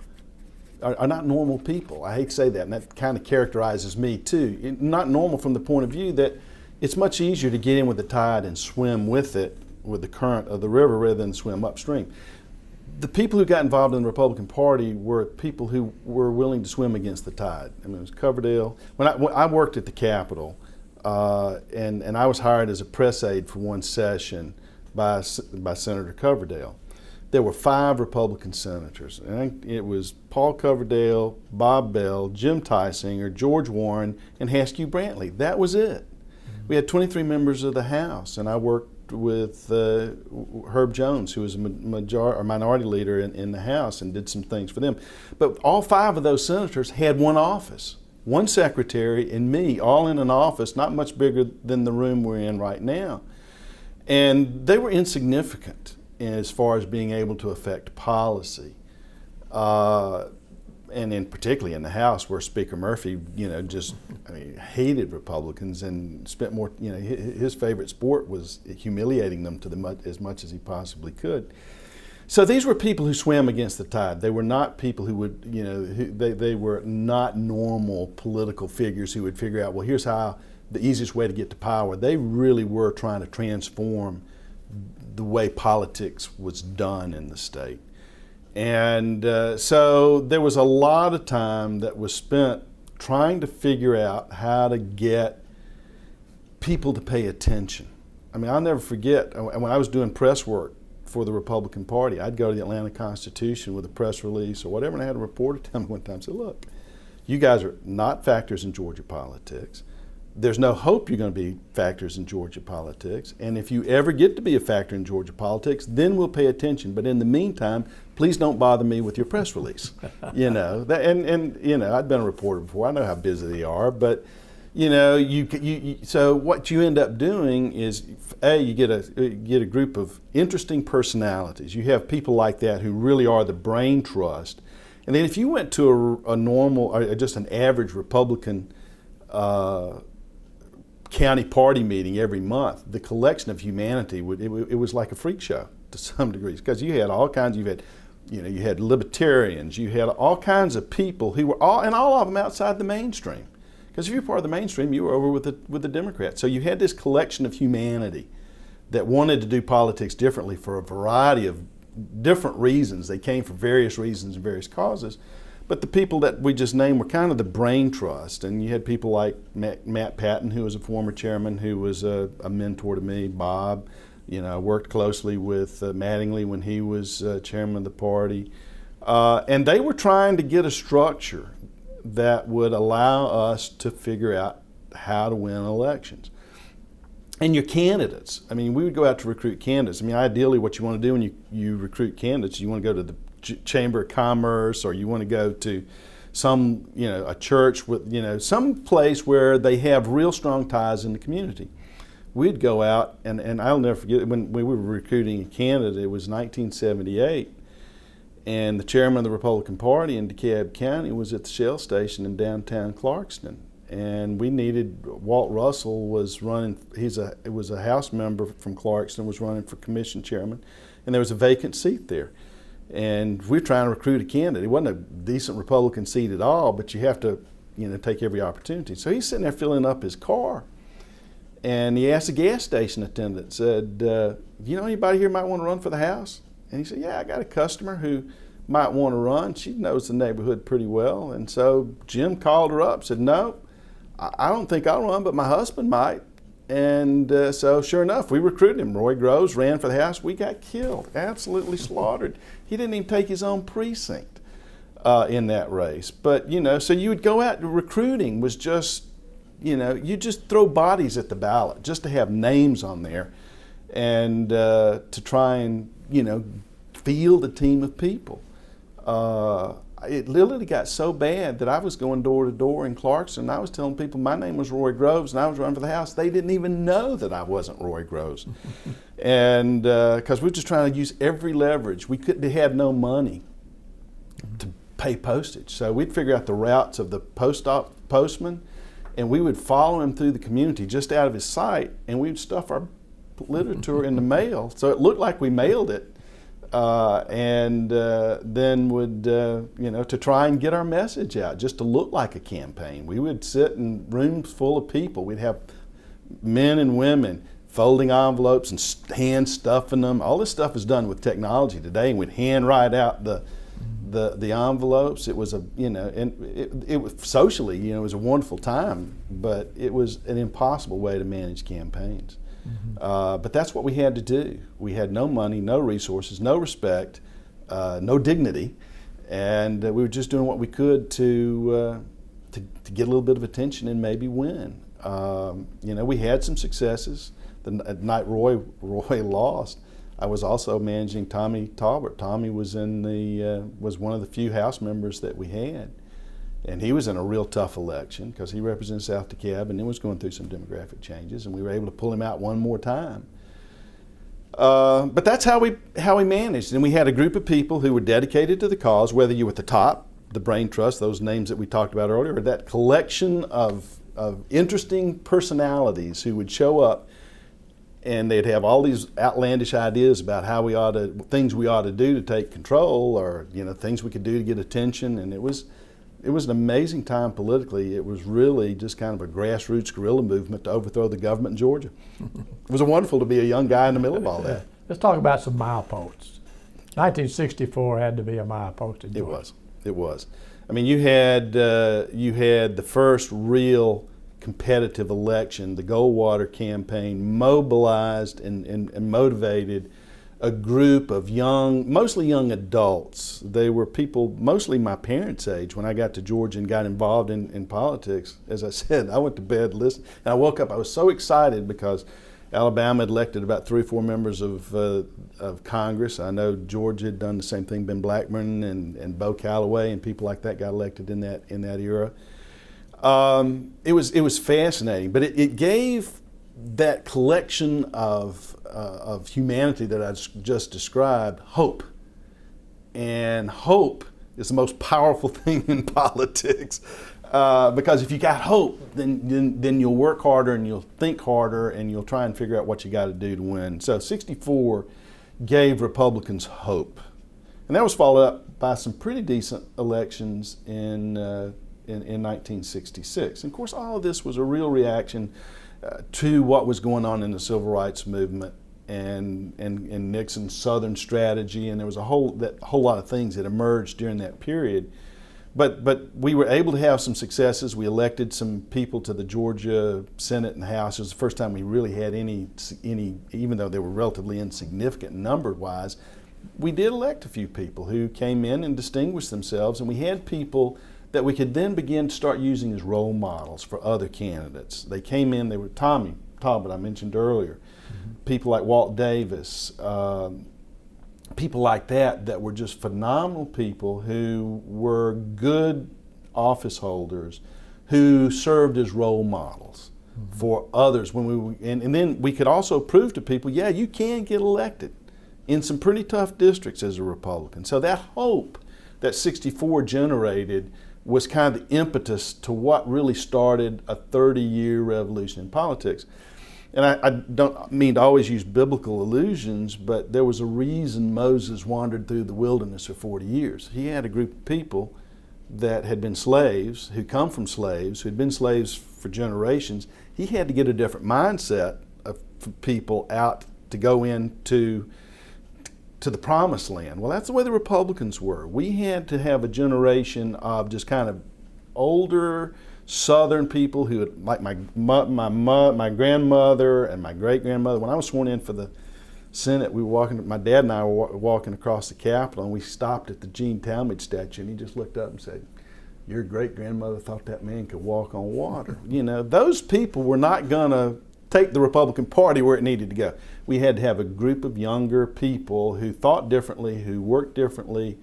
Speaker 2: Are not normal people. I hate to say that, and that kind of characterizes me too. Not normal from the point of view that it's much easier to get in with the tide and swim with it, with the current of the river, rather than swim upstream. The people who got involved in the Republican Party were people who were willing to swim against the tide. I mean, it was Coverdale. When I worked at the Capitol, and I was hired as a press aide for one session by Senator Coverdale. There were 5 Republican senators. And it was Paul Coverdale, Bob Bell, Jim Tysinger, George Warren, and Haskew Brantley. That was it. We had 23 members of the House, and I worked with Herb Jones, who was a minority leader in the House, and did some things for them. But all 5 of those senators had one office, one secretary, and me, all in an office not much bigger than the room we're in right now. And they were insignificant as far as being able to affect policy. And particularly in the House, where Speaker Murphy, hated Republicans and spent more, his favorite sport was humiliating them as much as he possibly could. So these were people who swam against the tide. They were not people who would, they were not normal political figures who would figure out, well, here's how the easiest way to get to power. They really were trying to transform the way politics was done in the state. And so there was a lot of time that was spent trying to figure out how to get people to pay attention. I mean, I'll never forget, when I was doing press work for the Republican Party, I'd go to the Atlanta Constitution with a press release or whatever, and I had a reporter tell me one time, say, look, you guys are not factors in Georgia politics. There's no hope you're going to be factors in Georgia politics. And if you ever get to be a factor in Georgia politics, then we'll pay attention. But in the meantime, please don't bother me with your press release. I'd been a reporter before. I know how busy they are. But, so what you end up doing is, you get a group of interesting personalities. You have people like that who really are the brain trust. And then if you went to a normal, or just an average Republican county party meeting every month, the collection of humanity it was like a freak show to some degrees, because you had all kinds. You had libertarians, you had all kinds of people who were all of them outside the mainstream. Because if you're part of the mainstream, you were over with the Democrats. So you had this collection of humanity that wanted to do politics differently for a variety of different reasons. They came for various reasons and various causes. But the people that we just named were kind of the brain trust. And you had people like Matt Patton, who was a former chairman, who was a mentor to me. Bob, I worked closely with Mattingly when he was chairman of the party. And they were trying to get a structure that would allow us to figure out how to win elections. And your candidates, we would go out to recruit candidates. Ideally what you want to do when you recruit candidates, you want to go to the Chamber of Commerce, or you want to go to some, a church with, some place where they have real strong ties in the community. We'd go out, and I'll never forget, when we were recruiting a candidate, it was 1978, and the chairman of the Republican Party in DeKalb County was at the Shell station in downtown Clarkston. And we needed, Walt Russell was running, it was a House member from Clarkston, was running for commission chairman, and there was a vacant seat there. And we were trying to recruit a candidate. It wasn't a decent Republican seat at all, but you have to, take every opportunity. So he's sitting there filling up his car, and he asked the gas station attendant, said, anybody here might want to run for the House? And he said, yeah, I got a customer who might want to run. She knows the neighborhood pretty well. And so Jim called her up, said, no, I don't think I'll run, but my husband might. And so sure enough, we recruited him. Roy Groves ran for the House. We got killed, absolutely slaughtered. He didn't even take his own precinct in that race. But, so you would go out, recruiting was just, you just throw bodies at the ballot just to have names on there and to try and, field a team of people. It literally got so bad that I was going door to door in Clarkston. I was telling people my name was Roy Groves and I was running for the House. They didn't even know that I wasn't Roy Groves. And because we were just trying to use every leverage. We had no money to pay postage. So we'd figure out the routes of the postman, and we would follow him through the community just out of his sight, and we'd stuff our literature in the mail. So it looked like we mailed it. And then would, to try and get our message out, just to look like a campaign. We would sit in rooms full of people. We'd have men and women folding envelopes and hand stuffing them. All this stuff is done with technology today, and we'd hand write out the envelopes. It was it was socially, it was a wonderful time, but it was an impossible way to manage campaigns. But that's what we had to do. We had no money, no resources, no respect, no dignity, and we were just doing what we could to get a little bit of attention and maybe win. We had some successes. The night Roy lost, I was also managing Tommy Talbert. Tommy was was one of the few House members that we had. And he was in a real tough election because he represented South DeKalb and it was going through some demographic changes, and we were able to pull him out one more time. But that's how we managed. And we had a group of people who were dedicated to the cause, whether you were at the top, the Brain Trust, those names that we talked about earlier, or that collection of interesting personalities who would show up and they'd have all these outlandish ideas about things we ought to do to take control, or things we could do to get attention. And it was an amazing time politically. It was really just kind of a grassroots guerrilla movement to overthrow the government in Georgia. It was wonderful to be a young guy in the middle of all that.
Speaker 1: Let's talk about some mileposts. 1964 had to be a milepost in Georgia.
Speaker 2: It was. I mean, you had the first real competitive election. The Goldwater campaign mobilized and motivated a group of mostly young adults. They were people, mostly my parents' age, when I got to Georgia and got involved in politics. As I said, I went to bed listening, and I woke up, I was so excited because Alabama had elected about 3 or 4 members of Congress. I know Georgia had done the same thing. Ben Blackburn and Bo Calloway and people like that got elected in that era. It was fascinating, but it gave that collection of humanity that I just described hope. And hope is the most powerful thing in politics, because if you got hope, then you'll work harder and you'll think harder and you'll try and figure out what you got to do to win. So 64 gave Republicans hope, and that was followed up by some pretty decent elections in 1966. And of course, all of this was a real reaction to what was going on in the civil rights movement and Nixon's Southern strategy, and there was a whole lot of things that emerged during that period. But we were able to have some successes. We elected some people to the Georgia Senate and House. It was the first time we really had any, even though they were relatively insignificant number-wise, we did elect a few people who came in and distinguished themselves, and we had people that we could then begin to start using as role models for other candidates. They came in, they were Tommy Talbot, I mentioned earlier, people like Walt Davis, people like that were just phenomenal people who were good office holders who served as role models for others. And then we could also prove to people, yeah, you can get elected in some pretty tough districts as a Republican. So that hope that 64 generated was kind of the impetus to what really started a 30-year revolution in politics. And I don't mean to always use biblical allusions, but there was a reason Moses wandered through the wilderness for 40 years. He had a group of people that had been slaves, who come from slaves, who had been slaves for generations. He had to get a different mindset of people out to go into the promised land. Well, that's the way the Republicans were. We had to have a generation of just kind of older, Southern people who had, like my grandmother and my great grandmother. When I was sworn in for the Senate, we were walking. My dad and I were walking across the Capitol, and we stopped at the Gene Talmadge statue, and he just looked up and said, "Your great grandmother thought that man could walk on water." You know, those people were not going to take the Republican Party where it needed to go. We had to have a group of younger people who thought differently, who worked differently,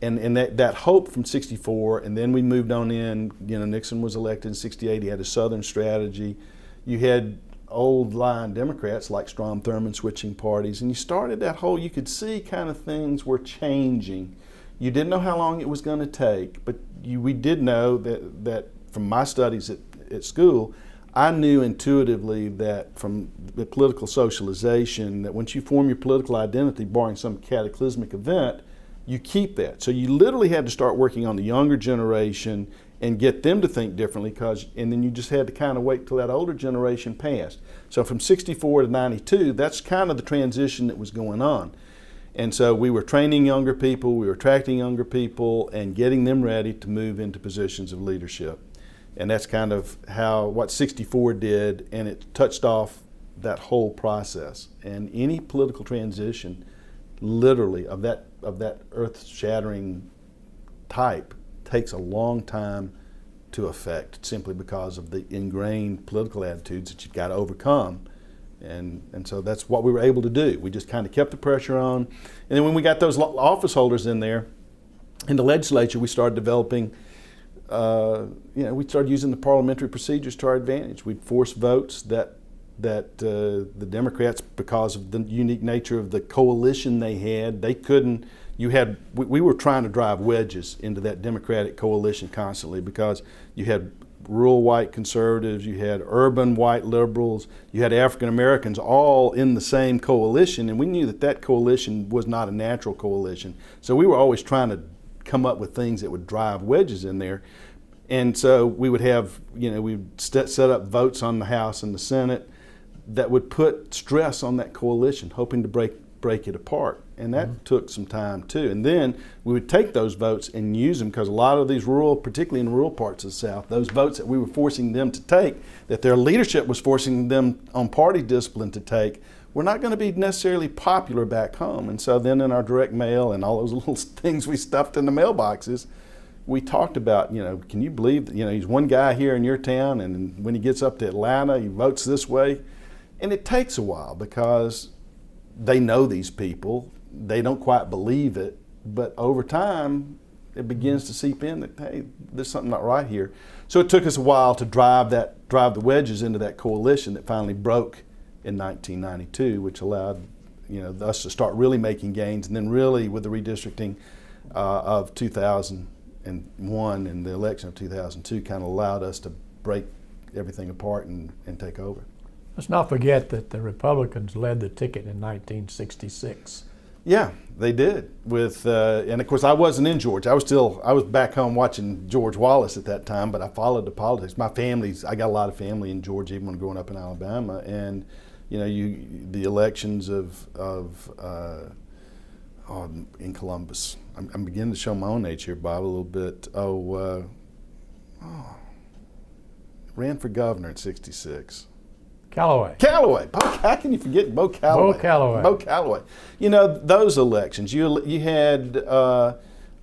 Speaker 2: and that hope from '64, and then we moved on in. You know, Nixon was elected in '68. He had a Southern strategy. You had old line Democrats like Strom Thurmond switching parties, and you started that whole. You could see kind of things were changing. You didn't know how long it was going to take, but we did know that from my studies at school, I knew intuitively that from the political socialization that once you form your political identity, barring some cataclysmic event, you keep that. So you literally had to start working on the younger generation and get them to think differently, and then you just had to kind of wait till that older generation passed. So from '64 to '92, that's kind of the transition that was going on. And so we were training younger people, we were attracting younger people, and getting them ready to move into positions of leadership. And that's kind of what '64 did, and it touched off that whole process. And any political transition, literally, of that earth-shattering type, takes a long time to effect, simply because of the ingrained political attitudes that you've got to overcome. And so that's what we were able to do. We just kind of kept the pressure on. And then when we got those office holders in there, in the legislature, we started developing, we started using the parliamentary procedures to our advantage. We'd force votes that the Democrats, because of the unique nature of the coalition they had, they couldn't. We were trying to drive wedges into that Democratic coalition constantly, because you had rural white conservatives, you had urban white liberals, you had African Americans all in the same coalition, and we knew that coalition was not a natural coalition. So we were always trying to come up with things that would drive wedges in there. And so we would have, we'd set up votes on the House and the Senate that would put stress on that coalition, hoping to break it apart. And that took some time too. And then we would take those votes and use them, because a lot of these particularly in rural parts of the South, those votes that we were forcing them to take, that their leadership was forcing them on party discipline to take, were not going to be necessarily popular back home. And so then in our direct mail and all those little things we stuffed in the mailboxes, we talked about, can you believe that, he's one guy here in your town, and when he gets up to Atlanta, he votes this way. And it takes a while, because they know these people. They don't quite believe it, but over time, it begins to seep in that, hey, there's something not right here. So it took us a while to drive the wedges into that coalition that finally broke in 1992, which allowed us to start really making gains. And then really with the redistricting of 2001 and the election of 2002 kind of allowed us to break everything apart and take over.
Speaker 1: Let's not forget that the Republicans led the ticket in 1966.
Speaker 2: Yeah, they did. And of course, I wasn't in Georgia. I was back home watching George Wallace at that time, but I followed the politics. I got a lot of family in Georgia, even when growing up in Alabama. And the elections in Columbus. I'm beginning to show my own age here, Bob, a little bit. Ran for governor in '66.
Speaker 1: Callaway.
Speaker 2: How can you forget Bo Callaway? Bo Callaway. Those elections, you had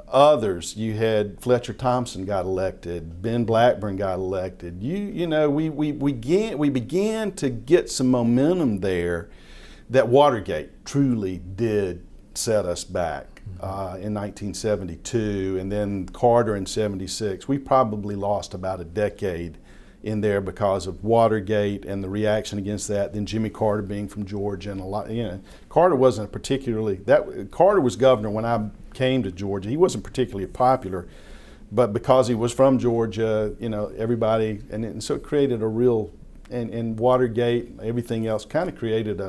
Speaker 2: others. You had Fletcher Thompson got elected. Ben Blackburn got elected. We began to get some momentum there. That Watergate truly did set us back in 1972, and then Carter in '76. We probably lost about a decade in there because of Watergate and the reaction against that. Then Jimmy Carter being from Georgia, and a lot, Carter wasn't Carter was governor when I came to Georgia. He wasn't particularly popular, but because he was from Georgia, everybody, and so it created a real, and Watergate, everything else kind of created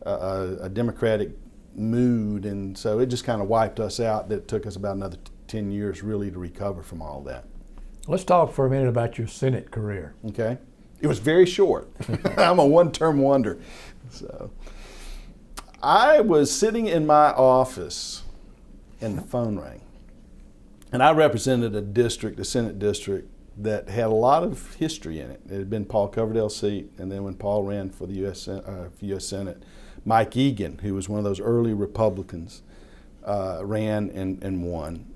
Speaker 2: a Democratic mood, and so it just kind of wiped us out. That took us about another 10 years really to recover from all that.
Speaker 1: Let's talk for a minute about your Senate career.
Speaker 2: Okay. It was very short. I'm a one-term wonder. So I was sitting in my office and the phone rang. And I represented a Senate district that had a lot of history in it. It had been Paul Coverdale's seat, and then when Paul ran for the U.S. Senate, Mike Egan, who was one of those early Republicans, ran and won.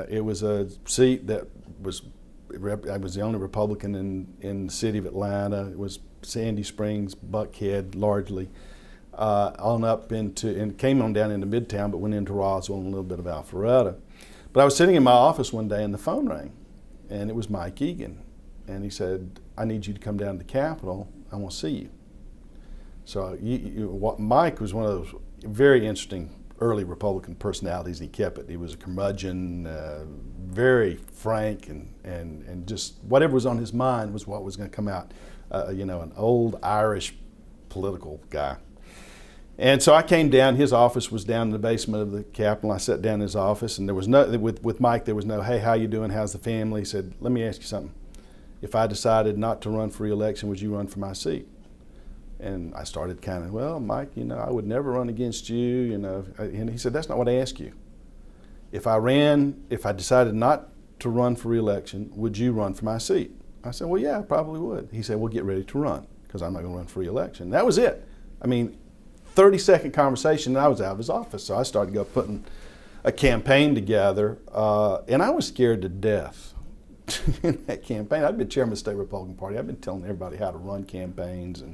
Speaker 2: It was a seat that I was the only Republican in the city of Atlanta. It was Sandy Springs, Buckhead, largely, on up into, and came on down into Midtown, but went into Roswell and a little bit of Alpharetta. But I was sitting in my office one day and the phone rang, and it was Mike Egan. And he said, I need you to come down to the Capitol. I want to see you. So Mike was one of those very interesting early Republican personalities. He kept it. He was a curmudgeon, very frank, and just whatever was on his mind was what was going to come out. An old Irish political guy. And so I came down. His office was down in the basement of the Capitol. I sat down in his office, and there was no, with Mike, there was no, hey, how you doing? How's the family? He said, let me ask you something. If I decided not to run for re-election, would you run for my seat? And I started kind of, well, Mike, I would never run against you, And he said, that's not what I asked you. If I decided not to run for re-election, would you run for my seat? I said, well, yeah, I probably would. He said, well, get ready to run, because I'm not going to run for re-election. That was it. 30-second conversation, and I was out of his office. So I started putting a campaign together, and I was scared to death in that campaign. I'd been chairman of the state Republican Party. I'd been telling everybody how to run campaigns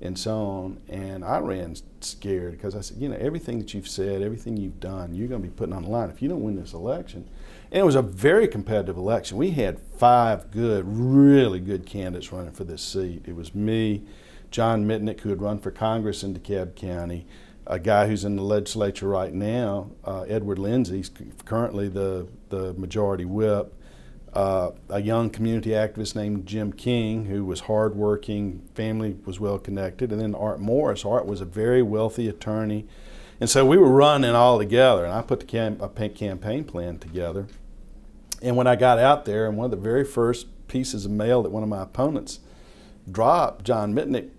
Speaker 2: and so on. And I ran scared because I said, everything that you've said, everything you've done, you're going to be putting on the line if you don't win this election. And it was a very competitive election. We had 5 really good candidates running for this seat. It was me, John Mitnick, who had run for Congress in DeKalb County, a guy who's in the legislature right now, Edward Lindsey, currently the majority whip, a young community activist named Jim King, who was hardworking, family was well connected, and then Art Morris. Art was a very wealthy attorney. And so we were running all together, and I put a campaign plan together. And when I got out there, and one of the very first pieces of mail that one of my opponents dropped, John Mitnick,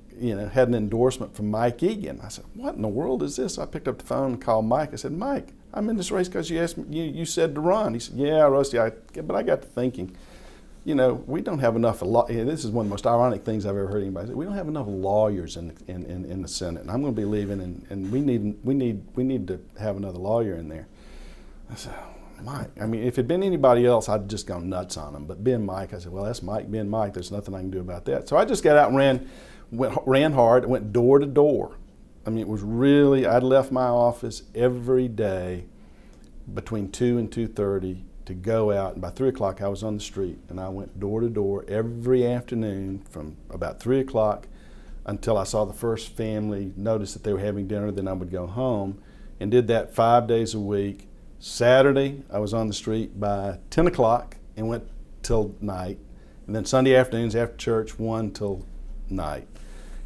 Speaker 2: had an endorsement from Mike Egan. I said, what in the world is this? I picked up the phone and called Mike. I said, Mike, I'm in this race because you asked me, you said to run. He said, yeah, Rusty, but I got to thinking, we don't have enough, this is one of the most ironic things I've ever heard anybody say, we don't have enough lawyers in the Senate, and I'm going to be leaving, and we need to have another lawyer in there. I said, Mike, if it had been anybody else, I'd just gone nuts on him, but being Mike, I said, well, that's Mike being Mike, there's nothing I can do about that. So I just got out and ran hard, went door to door. It was really, I'd left my office every day between 2 and 2:30 to go out, and by 3 o'clock I was on the street, and I went door to door every afternoon from about 3 o'clock until I saw the first family notice that they were having dinner, then I would go home, and did that 5 days a week. Saturday, I was on the street by 10 o'clock and went till night, and then Sunday afternoons after church, 1 till night.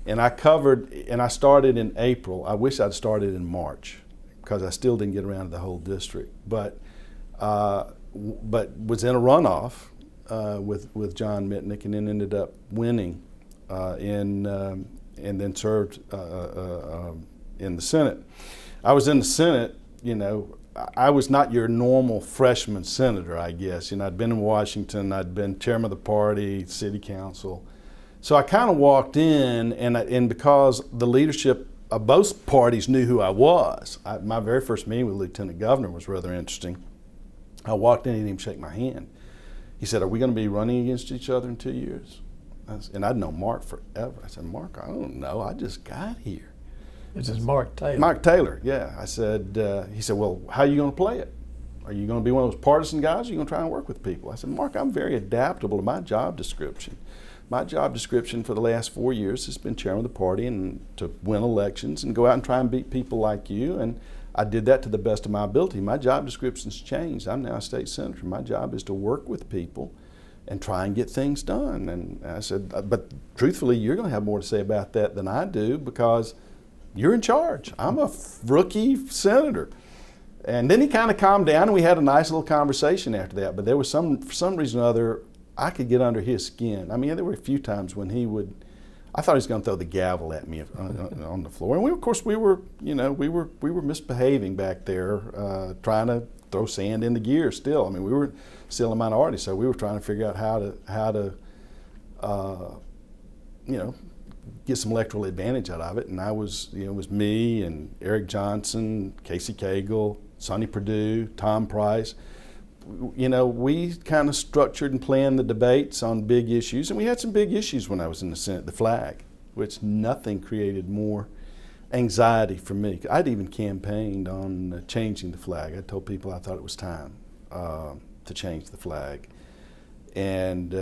Speaker 2: And I started in April. I wish I'd started in March because I still didn't get around to the whole district. But was in a runoff with John Mitnick, and then ended up winning and then served in the Senate. I was in the Senate, I was not your normal freshman senator, I guess. I'd been in Washington, I'd been chairman of the party, city council. So I kind of walked in, and because the leadership of both parties knew who I was, my very first meeting with the lieutenant governor was rather interesting. I walked in, he didn't even shake my hand. He said, are we going to be running against each other in 2 years? And I'd known Mark forever. I said, Mark, I don't know, I just got here.
Speaker 1: This is Mark Taylor.
Speaker 2: Mark Taylor, yeah. I said, he said, well, how are you going to play it? Are you going to be one of those partisan guys, or are you going to try and work with people? I said, Mark, I'm very adaptable to my job description. My job description for the last 4 years has been chairman of the party and to win elections and go out and try and beat people like you. And I did that to the best of my ability. My job description's changed. I'm now a state senator. My job is to work with people and try and get things done. And I said, but truthfully, you're going to have more to say about that than I do because you're in charge. I'm a rookie senator. And then he kind of calmed down, and we had a nice little conversation after that. But there was for some reason or other, I could get under his skin. There were a few times when I thought he was going to throw the gavel at me on the floor. And we were misbehaving back there, trying to throw sand in the gear still. I mean, we were still a minority, so we were trying to figure out how to get some electoral advantage out of it. And it was me and Eric Johnson, Casey Cagle, Sonny Perdue, Tom Price. We kind of structured and planned the debates on big issues, and we had some big issues when I was in the Senate. The flag, which nothing created more anxiety for me. I'd even campaigned on changing the flag. I told people I thought it was time to change the flag. And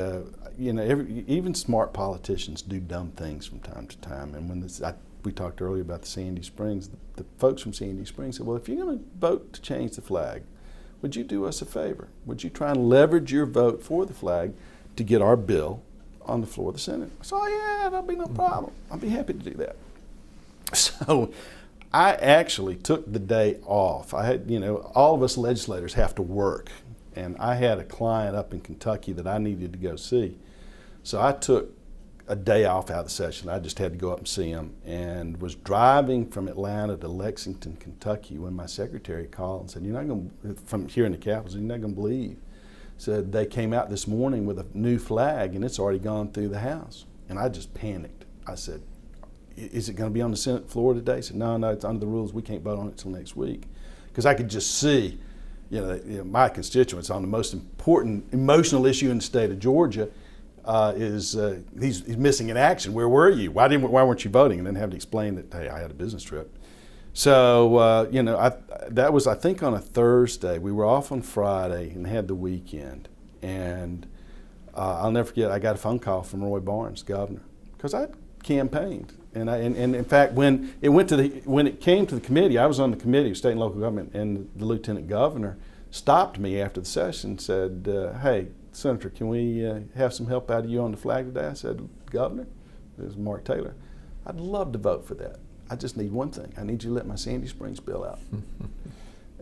Speaker 2: even smart politicians do dumb things from time to time. And when we talked earlier about the Sandy Springs, the folks from Sandy Springs said, well, if you're going to vote to change the flag, would you do us a favor? Would you try and leverage your vote for the flag to get our bill on the floor of the Senate? I said, oh yeah, that'll be no problem. I'd be happy to do that. So I actually took the day off. I had, all of us legislators have to work. And I had a client up in Kentucky that I needed to go see. So I took a day off out of the session. I just had to go up and see him, and was driving from Atlanta to Lexington, Kentucky, when my secretary called and said, "You're not going to," from here in the Capitol, "you're not going to believe." Said they came out this morning with a new flag and it's already gone through the House. And I just panicked. I said, "Is it going to be on the Senate floor today?" He said, no, it's under the rules. We can't vote on it till next week. Because I could just see, my constituents on the most important emotional issue in the state of Georgia he's missing in action. Where were you? Why weren't you voting? And then have to explain that, hey, I had a business trip. So that was, I think, on a Thursday. We were off on Friday and had the weekend. And I'll never forget, I got a phone call from Roy Barnes, governor, because I campaigned. And in fact, when it came to the committee, I was on the committee of state and local government, and the lieutenant governor stopped me after the session and said, "Hey, Senator, can we have some help out of you on the flag today?" I said, "Governor," this is Mark Taylor, "I'd love to vote for that. I just need one thing. I need you to let my Sandy Springs bill out."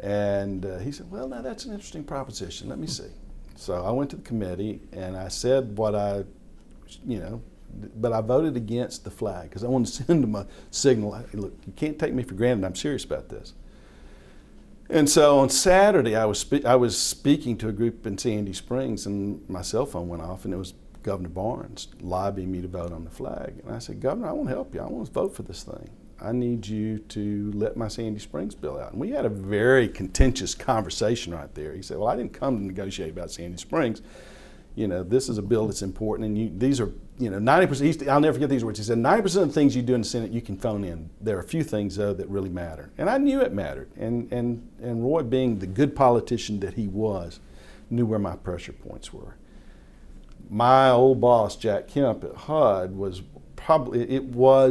Speaker 2: And he said, "Well, now that's an interesting proposition. Let me see." So I went to the committee and I said what but I voted against the flag because I wanted to send them a signal. Look, you can't take me for granted. I'm serious about this. And so on Saturday, I was speaking to a group in Sandy Springs, and my cell phone went off, and it was Governor Barnes lobbying me to vote on the flag. And I said, "Governor, I want to help you. I want to vote for this thing. I need you to let my Sandy Springs bill out." And we had a very contentious conversation right there. He said, "Well, I didn't come to negotiate about Sandy Springs. This is a bill that's important, and these are, 90%, I'll never forget these words. He said, 90% of the things you do in the Senate, you can phone in. There are a few things, though, that really matter." And I knew it mattered. And Roy, being the good politician that he was, knew where my pressure points were. My old boss, Jack Kemp at HUD, was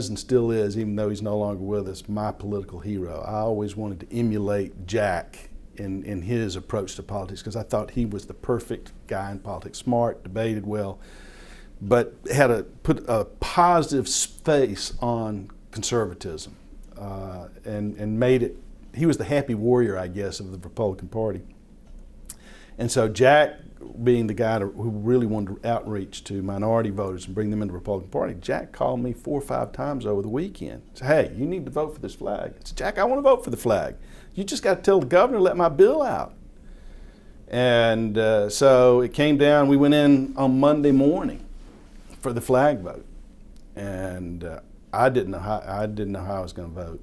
Speaker 2: and still is, even though he's no longer with us, my political hero. I always wanted to emulate Jack in his approach to politics, because I thought he was the perfect guy in politics, smart, debated well, but put a positive face on conservatism, and made it. He was the happy warrior, I guess, of the Republican Party. And so Jack, being the guy who really wanted to outreach to minority voters and bring them into the Republican Party, Jack called me 4 or 5 times over the weekend. He said, "Hey, you need to vote for this flag." I said, "Jack, I want to vote for the flag. You just got to tell the governor to let my bill out." And so it came down. We went in on Monday morning for the flag vote, and I didn't know how I was going to vote,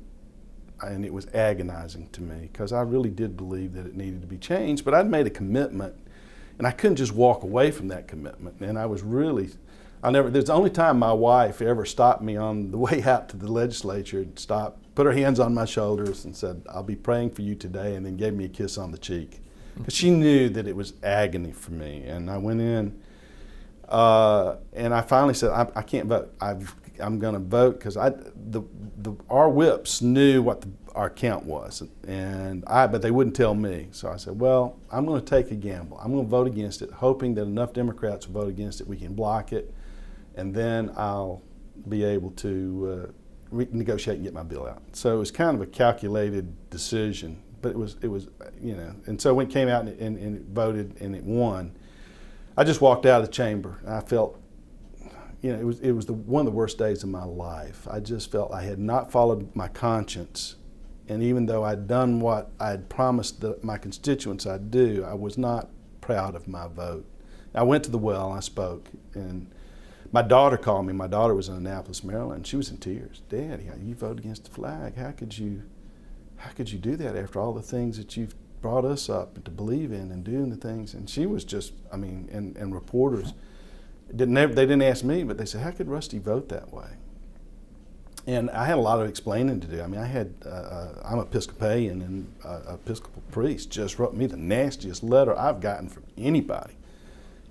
Speaker 2: and it was agonizing to me because I really did believe that it needed to be changed. But I'd made a commitment, and I couldn't just walk away from that commitment. And I was really, there's the only time my wife ever stopped me on the way out to the legislature, put her hands on my shoulders and said, "I'll be praying for you today," and then gave me a kiss on the cheek. Because she knew that it was agony for me. And I went in, and I finally said, I can't vote. I'm going to vote because our whips knew what our count was, but they wouldn't tell me. So I said, well, I'm going to take a gamble. I'm going to vote against it, hoping that enough Democrats will vote against it, we can block it, and then I'll be able to negotiate and get my bill out. So it was kind of a calculated decision, but it was and so when it came out and it voted and it won, I just walked out of the chamber and I felt, it was one of the worst days of my life. I just felt I had not followed my conscience And even though I'd done what I'd promised my constituents I'd do, I was not proud of my vote. I went to the well, I spoke, and my daughter called me. My daughter was in Annapolis, Maryland. She was in tears. Daddy, you voted against the flag. How could you do that after all the things that you've brought us up to believe in and doing the things? And she was just, and reporters, they didn't ask me, but they said, how could Rusty vote that way? And I had a lot of explaining to do. I'm Episcopalian, and an Episcopal priest just wrote me the nastiest letter I've gotten from anybody.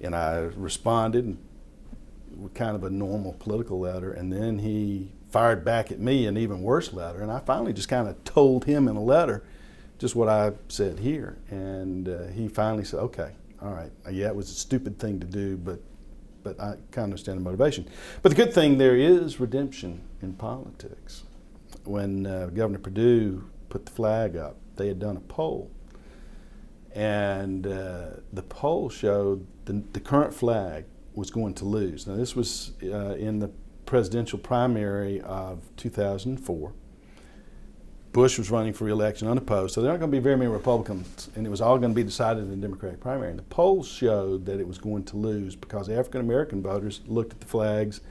Speaker 2: And I responded with kind of a normal political letter, and then he fired back at me an even worse letter. And I finally just kind of told him in a letter just what I said here. And he finally said, okay, all right, yeah, it was a stupid thing to do, but I kind of understand the motivation. But the good thing, there is redemption in politics. When Governor Perdue put the flag up, they had done a poll. And the poll showed the current flag was going to lose. Now, this was in the presidential primary of 2004. Bush was running for re-election unopposed, so there aren't going to be very many Republicans, and it was all going to be decided in the Democratic primary. And the polls showed that it was going to lose because African-American voters looked at the flags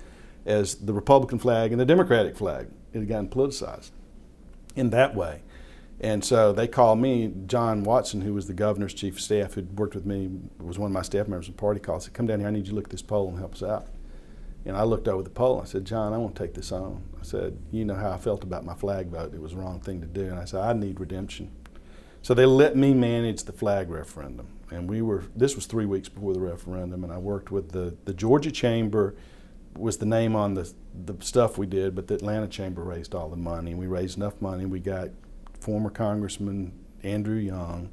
Speaker 2: as the Republican flag and the Democratic flag. It had gotten politicized in that way. And so they called me. John Watson, who was the governor's chief of staff, who'd worked with me, was one of my staff members of the party, called, said, come down here, I need you to look at this poll and help us out. And I looked over the poll, I said, John, I want to take this on. I said, you know how I felt about my flag vote. It was the wrong thing to do. And I said, I need redemption. So they let me manage the flag referendum. And this was 3 weeks before the referendum, and I worked with the Georgia Chamber was the name on the stuff we did, but the Atlanta Chamber raised all the money. And we raised enough money. We got former Congressman Andrew Young,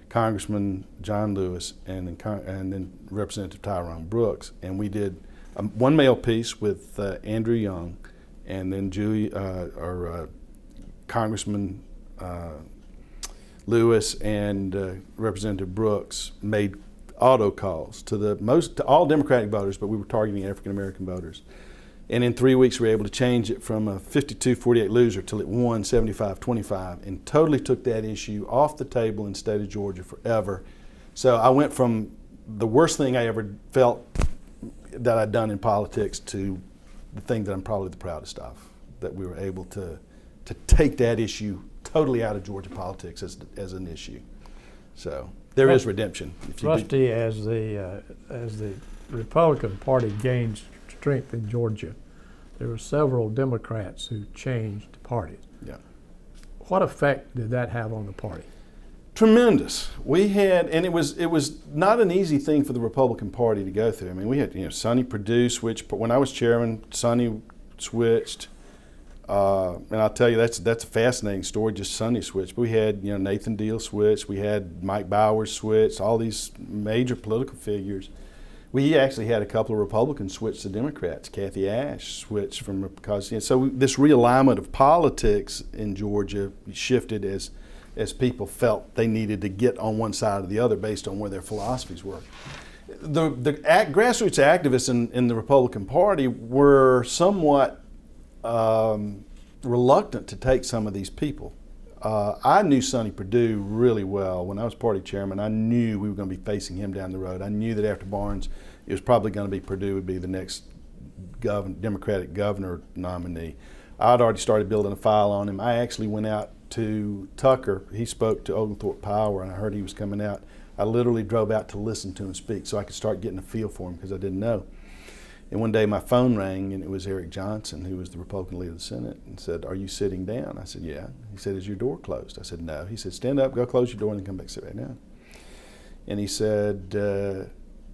Speaker 2: Congressman John Lewis, and then Representative Tyrone Brooks. And we did one mail piece with Andrew Young, and then Congressman Lewis and Representative Brooks made auto calls to all Democratic voters, but we were targeting African American voters. And in 3 weeks, we were able to change it from a 52-48 loser till it won 75-25, and totally took that issue off the table in the state of Georgia forever. So I went from the worst thing I ever felt that I'd done in politics to the thing that I'm probably the proudest of, that we were able to take that issue totally out of Georgia politics as an issue. So there is redemption.
Speaker 1: Rusty, as the Republican Party gained strength in Georgia, there were several Democrats who changed parties.
Speaker 2: Yeah.
Speaker 1: What effect did that have on the party?
Speaker 2: Tremendous. We had, and it was not an easy thing for the Republican Party to go through. I mean, we had, Sonny Perdue switched. When I was chairman, Sonny switched, and I'll tell you that's a fascinating story. Just Sonny switched. But we had, Nathan Deal switched. We had Mike Bowers switched. All these major political figures. We actually had a couple of Republicans switch to Democrats. Kathy Ash switched so this realignment of politics in Georgia shifted as people felt they needed to get on one side or the other based on where their philosophies were. The grassroots activists in the Republican Party were somewhat reluctant to take some of these people. I knew Sonny Perdue really well. When I was party chairman, I knew we were going to be facing him down the road. I knew that after Barnes, it was probably going to be Perdue would be the next Democratic governor nominee. I'd already started building a file on him. I actually went out to Tucker. He spoke to Oglethorpe Power, and I heard he was coming out. I literally drove out to listen to him speak so I could start getting a feel for him because I didn't know. And one day my phone rang, and it was Eric Johnson, who was the Republican leader of the Senate, and said, "Are you sitting down?" I said, "Yeah." He said, "Is your door closed?" I said, "No." He said, "Stand up, go close your door, and then come back, sit right down." And he said,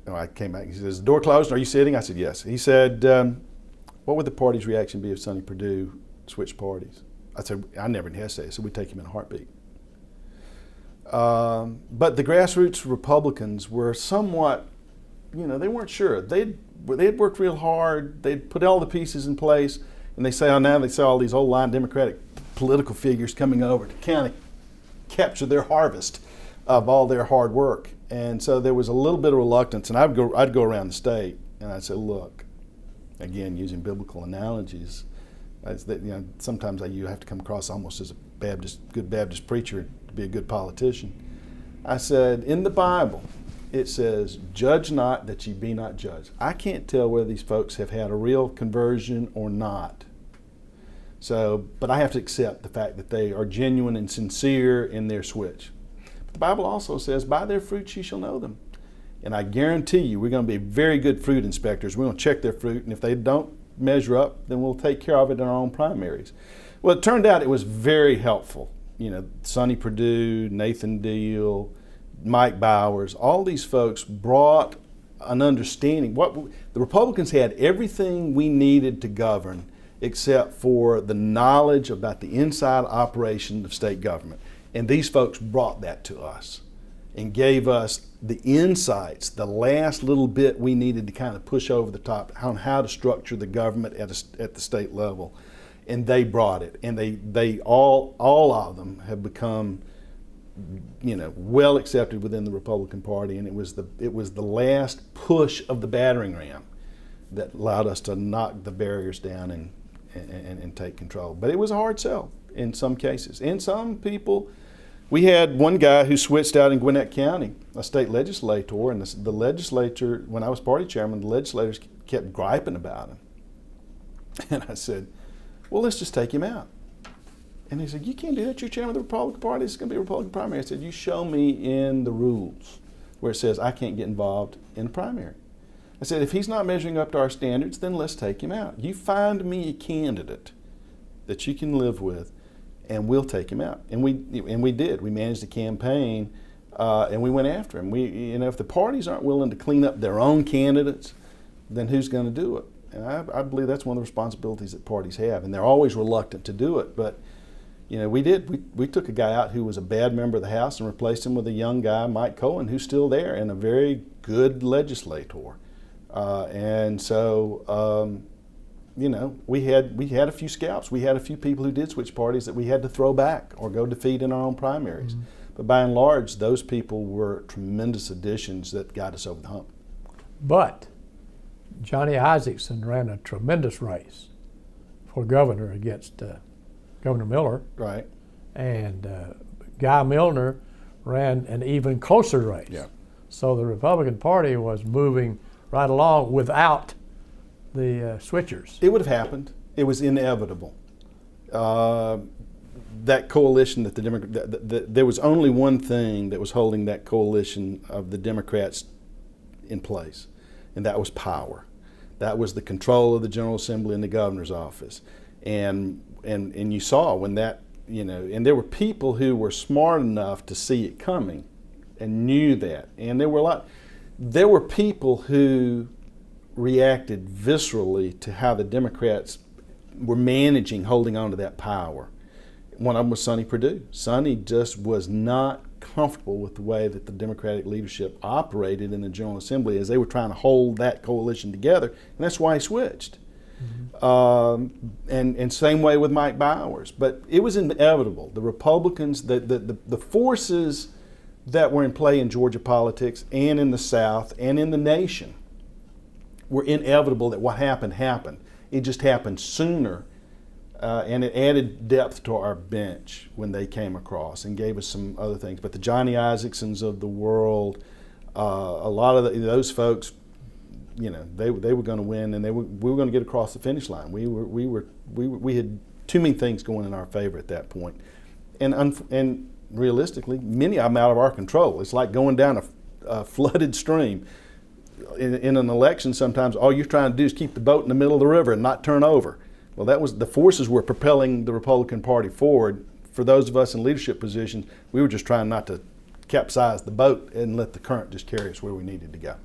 Speaker 2: I came back. He said, "Is the door closed? Are you sitting?" I said, "Yes." He said, "What would the party's reaction be if Sonny Perdue switched parties?" I said, "I never hesitated." So we'd take him in a heartbeat. But the grassroots Republicans were somewhat, they weren't sure. They had worked real hard. They'd put all the pieces in place, and they say, now they saw all these old line Democratic political figures coming over to kind of capture their harvest of all their hard work. And so there was a little bit of reluctance, and I'd go around the state, and I'd say, look, again, using biblical analogies, sometimes you have to come across almost as a good Baptist preacher to be a good politician. I said, in the Bible, it says, "Judge not that ye be not judged." I can't tell whether these folks have had a real conversion or not. So, but I have to accept the fact that they are genuine and sincere in their switch. But the Bible also says, "By their fruits ye shall know them." And I guarantee you, we're going to be very good fruit inspectors. We're going to check their fruit, and if they don't measure up, then we'll take care of it in our own primaries. Well, it turned out it was very helpful. You know, Sonny Perdue, Nathan Deal, Mike Bowers, all these folks brought an understanding. The Republicans had everything we needed to govern except for the knowledge about the inside operation of state government. And these folks brought that to us and gave us the insights, the last little bit we needed to kind of push over the top on how to structure the government at the state level. And they brought it. And they all of them have become, you know, well accepted within the Republican Party. And it was the last push of the battering ram that allowed us to knock the barriers down and take control. But it was a hard sell in some cases. And some people, we had one guy who switched out in Gwinnett County, a state legislator, and the legislature, when I was party chairman, the legislators kept griping about him. And I said, well, let's just take him out. And he said, you can't do that. You're chairman of the Republican Party. It's going to be a Republican primary. I said, you show me in the rules where it says I can't get involved in a primary. I said, if he's not measuring up to our standards, then let's take him out. You find me a candidate that you can live with, and we'll take him out. And we did. We managed a campaign, and we went after him. If the parties aren't willing to clean up their own candidates, then who's going to do it? And I believe that's one of the responsibilities that parties have, and they're always reluctant to do it. But we did. We took a guy out who was a bad member of the House and replaced him with a young guy, Mike Cohen, who's still there and a very good legislator. And so, we had a few scalps. We had a few people who did switch parties that we had to throw back or go defeat in our own primaries. Mm-hmm. But by and large, those people were tremendous additions that got us over the hump.
Speaker 1: But Johnny Isaacson ran a tremendous race for governor against Governor Miller.
Speaker 2: Right.
Speaker 1: And Guy Milner ran an even closer race.
Speaker 2: Yeah.
Speaker 1: So the Republican Party was moving right along without the switchers.
Speaker 2: It would have happened. It was inevitable. That coalition that the Democrat, there was only one thing that was holding that coalition of the Democrats in place, and that was power. That was the control of the General Assembly and the governor's office. And you saw when that, and there were people who were smart enough to see it coming and knew that. And there were people who reacted viscerally to how the Democrats were managing holding on to that power. One of them was Sonny Perdue. Sonny just was not comfortable with the way that the Democratic leadership operated in the General Assembly as they were trying to hold that coalition together, and that's why he switched. Mm-hmm. And same way with Mike Bowers. But it was inevitable. The Republicans, the forces that were in play in Georgia politics and in the South and in the nation were inevitable that what happened. It just happened sooner, and it added depth to our bench when they came across and gave us some other things. But the Johnny Isaacsons of the world, a lot of those folks, they were going to win, and we were going to get across the finish line. We had too many things going in our favor at that point, and realistically, many of them out of our control. It's like going down a flooded stream. In an election, sometimes all you're trying to do is keep the boat in the middle of the river and not turn over. Well, that was the forces were propelling the Republican Party forward. For those of us in leadership positions, we were just trying not to capsize the boat and let the current just carry us where we needed to go.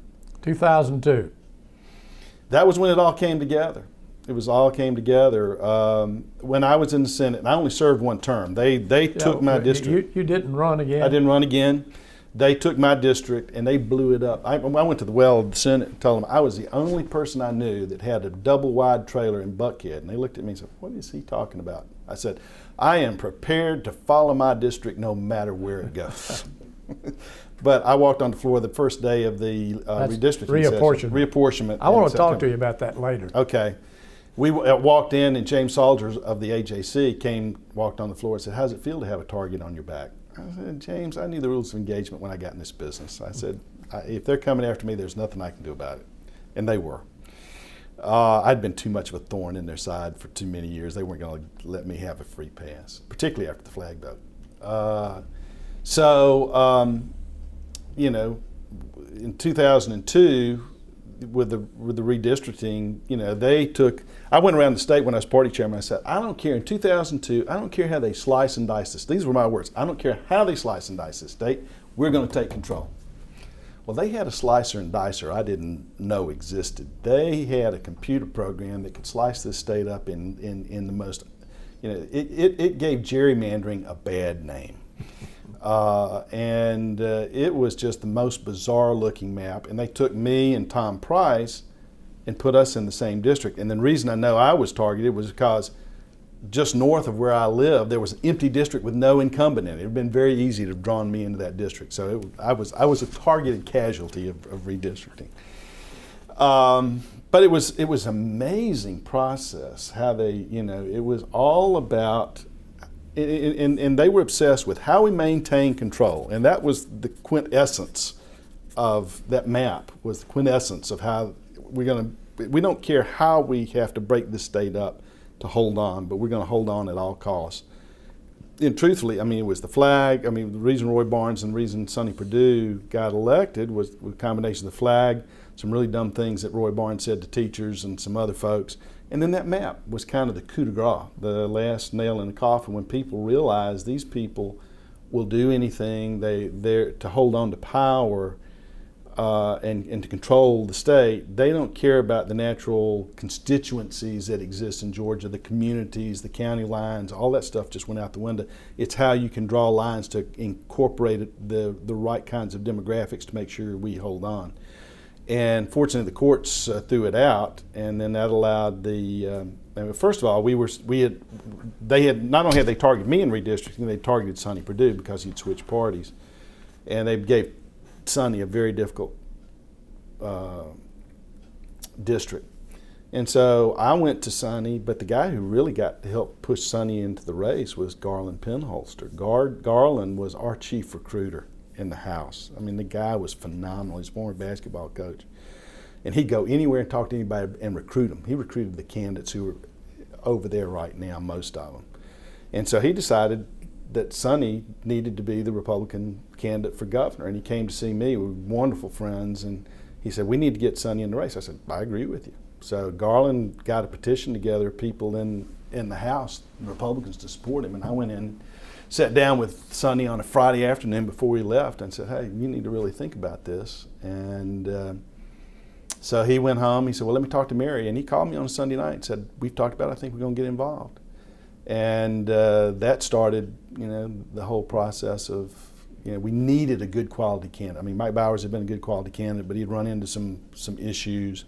Speaker 1: 2002.
Speaker 2: That was when it all came together. It was all came together. When I was in the Senate, and I only served one term. They took my district.
Speaker 1: You didn't run again?
Speaker 2: I didn't run again. They took my district and they blew it up. I went to the well of the Senate and told them I was the only person I knew that had a double-wide trailer in Buckhead. And they looked at me and said, what is he talking about? I said, I am prepared to follow my district no matter where it goes. But I walked on the floor the first day of the redistricting
Speaker 1: reapportionment.
Speaker 2: session. Reapportionment.
Speaker 1: I want to talk to you about that later.
Speaker 2: Okay. we walked in, and James Salters of the AJC walked on the floor and said, "How's it feel to have a target on your back?" I said, "James, I knew the rules of engagement when I got in this business." I said, "If they're coming after me, there's nothing I can do about it." And they were. I'd been too much of a thorn in their side for too many years. They weren't going to let me have a free pass, particularly after the flag vote. You know, in 2002, with the redistricting, you know, I went around the state when I was party chairman. I said, I don't care, in 2002, I don't care how they slice and dice this. These were my words. I don't care how they slice and dice this state. We're going to take control. Well, they had a slicer and dicer I didn't know existed. They had a computer program that could slice this state up in the most, you know, it gave gerrymandering a bad name. It was just the most bizarre looking map. And they took me and Tom Price and put us in the same district. And the reason I know I was targeted was because just north of where I lived, there was an empty district with no incumbent in it. It would have been very easy to have drawn me into that district. So I was a targeted casualty of redistricting. But it was amazing process how they, you know, it was all about, and they were obsessed with how we maintain control. And that was the quintessence of that map, was the quintessence of how we don't care how we have to break this state up to hold on, but we're going to hold on at all costs. And truthfully, I mean, it was the flag. I mean, the reason Roy Barnes and the reason Sonny Perdue got elected was a combination of the flag, some really dumb things that Roy Barnes said to teachers and some other folks. And then that map was kind of the coup de grace, the last nail in the coffin, when people realized these people will do anything they're to hold on to power and to control the state. They don't care about the natural constituencies that exist in Georgia, the communities, the county lines, all that stuff just went out the window. It's how you can draw lines to incorporate the right kinds of demographics to make sure we hold on. And fortunately, the courts threw it out, and then that allowed first of all, they had not only had they targeted me in redistricting, they targeted Sonny Perdue because he'd switched parties, and they gave Sonny a very difficult district. And so I went to Sonny, but the guy who really got to help push Sonny into the race was Garland Penholster. Garland was our chief recruiter in the House. I mean, the guy was phenomenal. He's a former basketball coach. And he'd go anywhere and talk to anybody and recruit them. He recruited the candidates who were over there right now, most of them. And so he decided that Sonny needed to be the Republican candidate for governor. And he came to see me. We were wonderful friends. And he said, we need to get Sonny in the race. I said, I agree with you. So Garland got a petition together, people in the House, Republicans, to support him. And I went in, sat down with Sonny on a Friday afternoon before we left and said, hey, you need to really think about this. And so he went home. He said, well, let me talk to Mary. And he called me on a Sunday night and said, we've talked about it. I think we're going to get involved. And that started, you know, the whole process of, you know, we needed a good quality candidate. I mean, Mike Bowers had been a good quality candidate, but he'd run into some issues.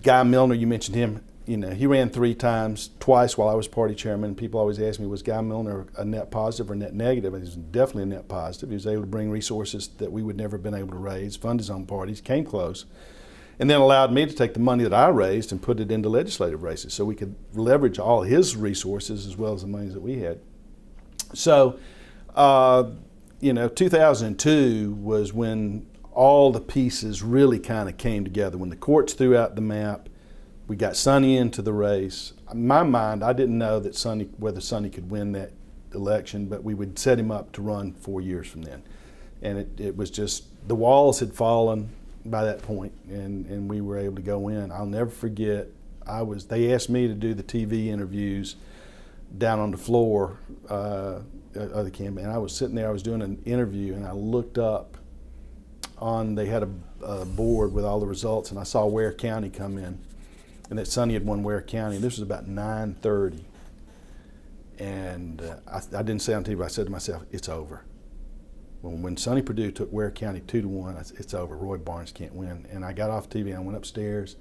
Speaker 2: Guy Milner, you mentioned him. You know, he ran 3 times, twice while I was party chairman. People always ask me, was Guy Milner a net positive or net negative? And he was definitely a net positive. He was able to bring resources that we would never have been able to raise, fund his own parties, came close, and then allowed me to take the money that I raised and put it into legislative races so we could leverage all his resources as well as the monies that we had. So, you know, 2002 was when all the pieces really kind of came together. When the courts threw out the map, we got Sonny into the race. In my mind, I didn't know that whether Sonny could win that election, but we would set him up to run 4 years from then. And it was just, the walls had fallen by that point, and we were able to go in. I'll never forget, they asked me to do the TV interviews down on the floor of the campaign. I was sitting there, I was doing an interview, and I looked up they had a board with all the results, and I saw Ware County come in, and that Sonny had won Ware County. This was about 9:30, and I didn't say on TV, but I said to myself, it's over. When Sonny Perdue took Ware County 2-1, I said, it's over. Roy Barnes can't win. And I got off TV and I went upstairs.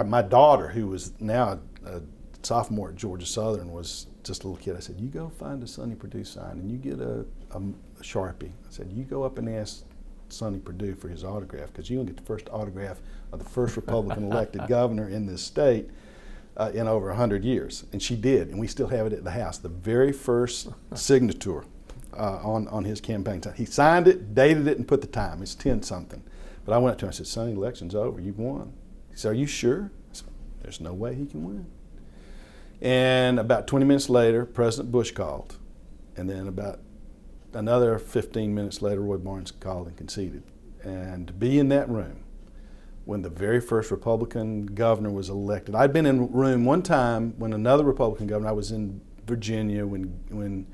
Speaker 2: My daughter, who was now a sophomore at Georgia Southern, was just a little kid. I said, you go find a Sonny Perdue sign and you get a Sharpie. I said, you go up and ask Sonny Perdue for his autograph, because you're going to get the first autograph of the first Republican elected governor in this state. in over 100 years. And she did, and we still have it at the house. The very first signature on his campaign. He signed it, dated it, and put the time. It's 10-something. But I went up to him and I said, "Sonny, election's over. You've won." He said, "Are you sure?" I said, "There's no way he can win." And about 20 minutes later, President Bush called. And then about another 15 minutes later, Roy Barnes called and conceded. And to be in that room when the very first Republican governor was elected. I'd been in a room one time when another Republican governor, I was in Virginia when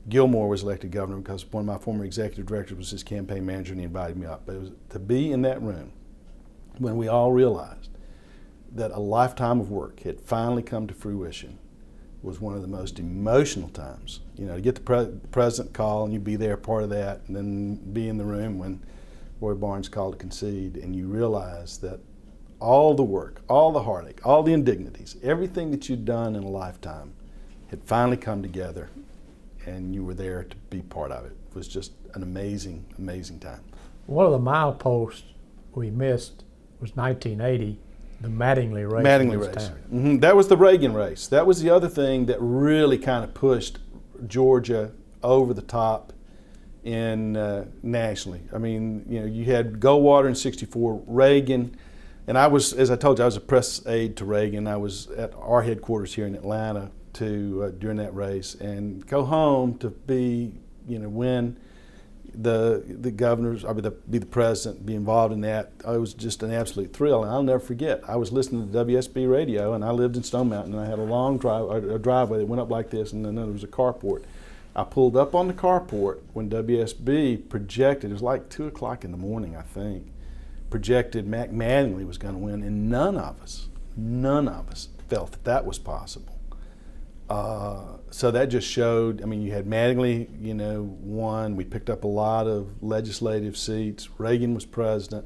Speaker 2: Gilmore was elected governor, because one of my former executive directors was his campaign manager and he invited me up. But it was to be in that room when we all realized that a lifetime of work had finally come to fruition was one of the most emotional times. You know, to get the president call and you be there, part of that, and then be in the room when Roy Barnes called to concede, and you realize that all the work, all the heartache, all the indignities, everything that you'd done in a lifetime had finally come together, and you were there to be part of it. It was just an amazing, amazing time.
Speaker 1: One of the mileposts we missed was 1980, the Mattingly race.
Speaker 2: Mattingly race. Mm-hmm. That was the Reagan race. That was the other thing that really kind of pushed Georgia over the top in nationally. I mean, you know, you had Goldwater in '64, Reagan, and I was, as I told you, I was a press aide to Reagan. I was at our headquarters here in Atlanta during that race, and go home to be, you know, win the governors, be the president, be involved in that. It was just an absolute thrill, and I'll never forget. I was listening to WSB radio, and I lived in Stone Mountain, and I had a long driveway that went up like this, and then there was a carport. I pulled up on the carport when WSB projected, it was like 2 o'clock in the morning, I think, projected Mac Mattingly was going to win, and none of us felt that that was possible. So that just showed, I mean, you had Mattingly, you know, won. We picked up a lot of legislative seats. Reagan was president.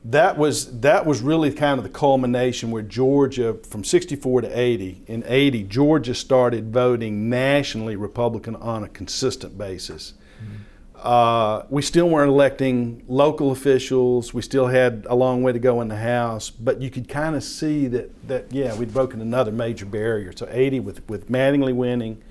Speaker 2: That was really kind of the culmination where Georgia, from '64 to '80, in '80, Georgia started voting nationally Republican on a consistent basis. Mm-hmm. We still weren't electing local officials. We still had a long way to go in the House, but you could kind of see that yeah, we'd broken another major barrier. So '80, with Mattingly winning,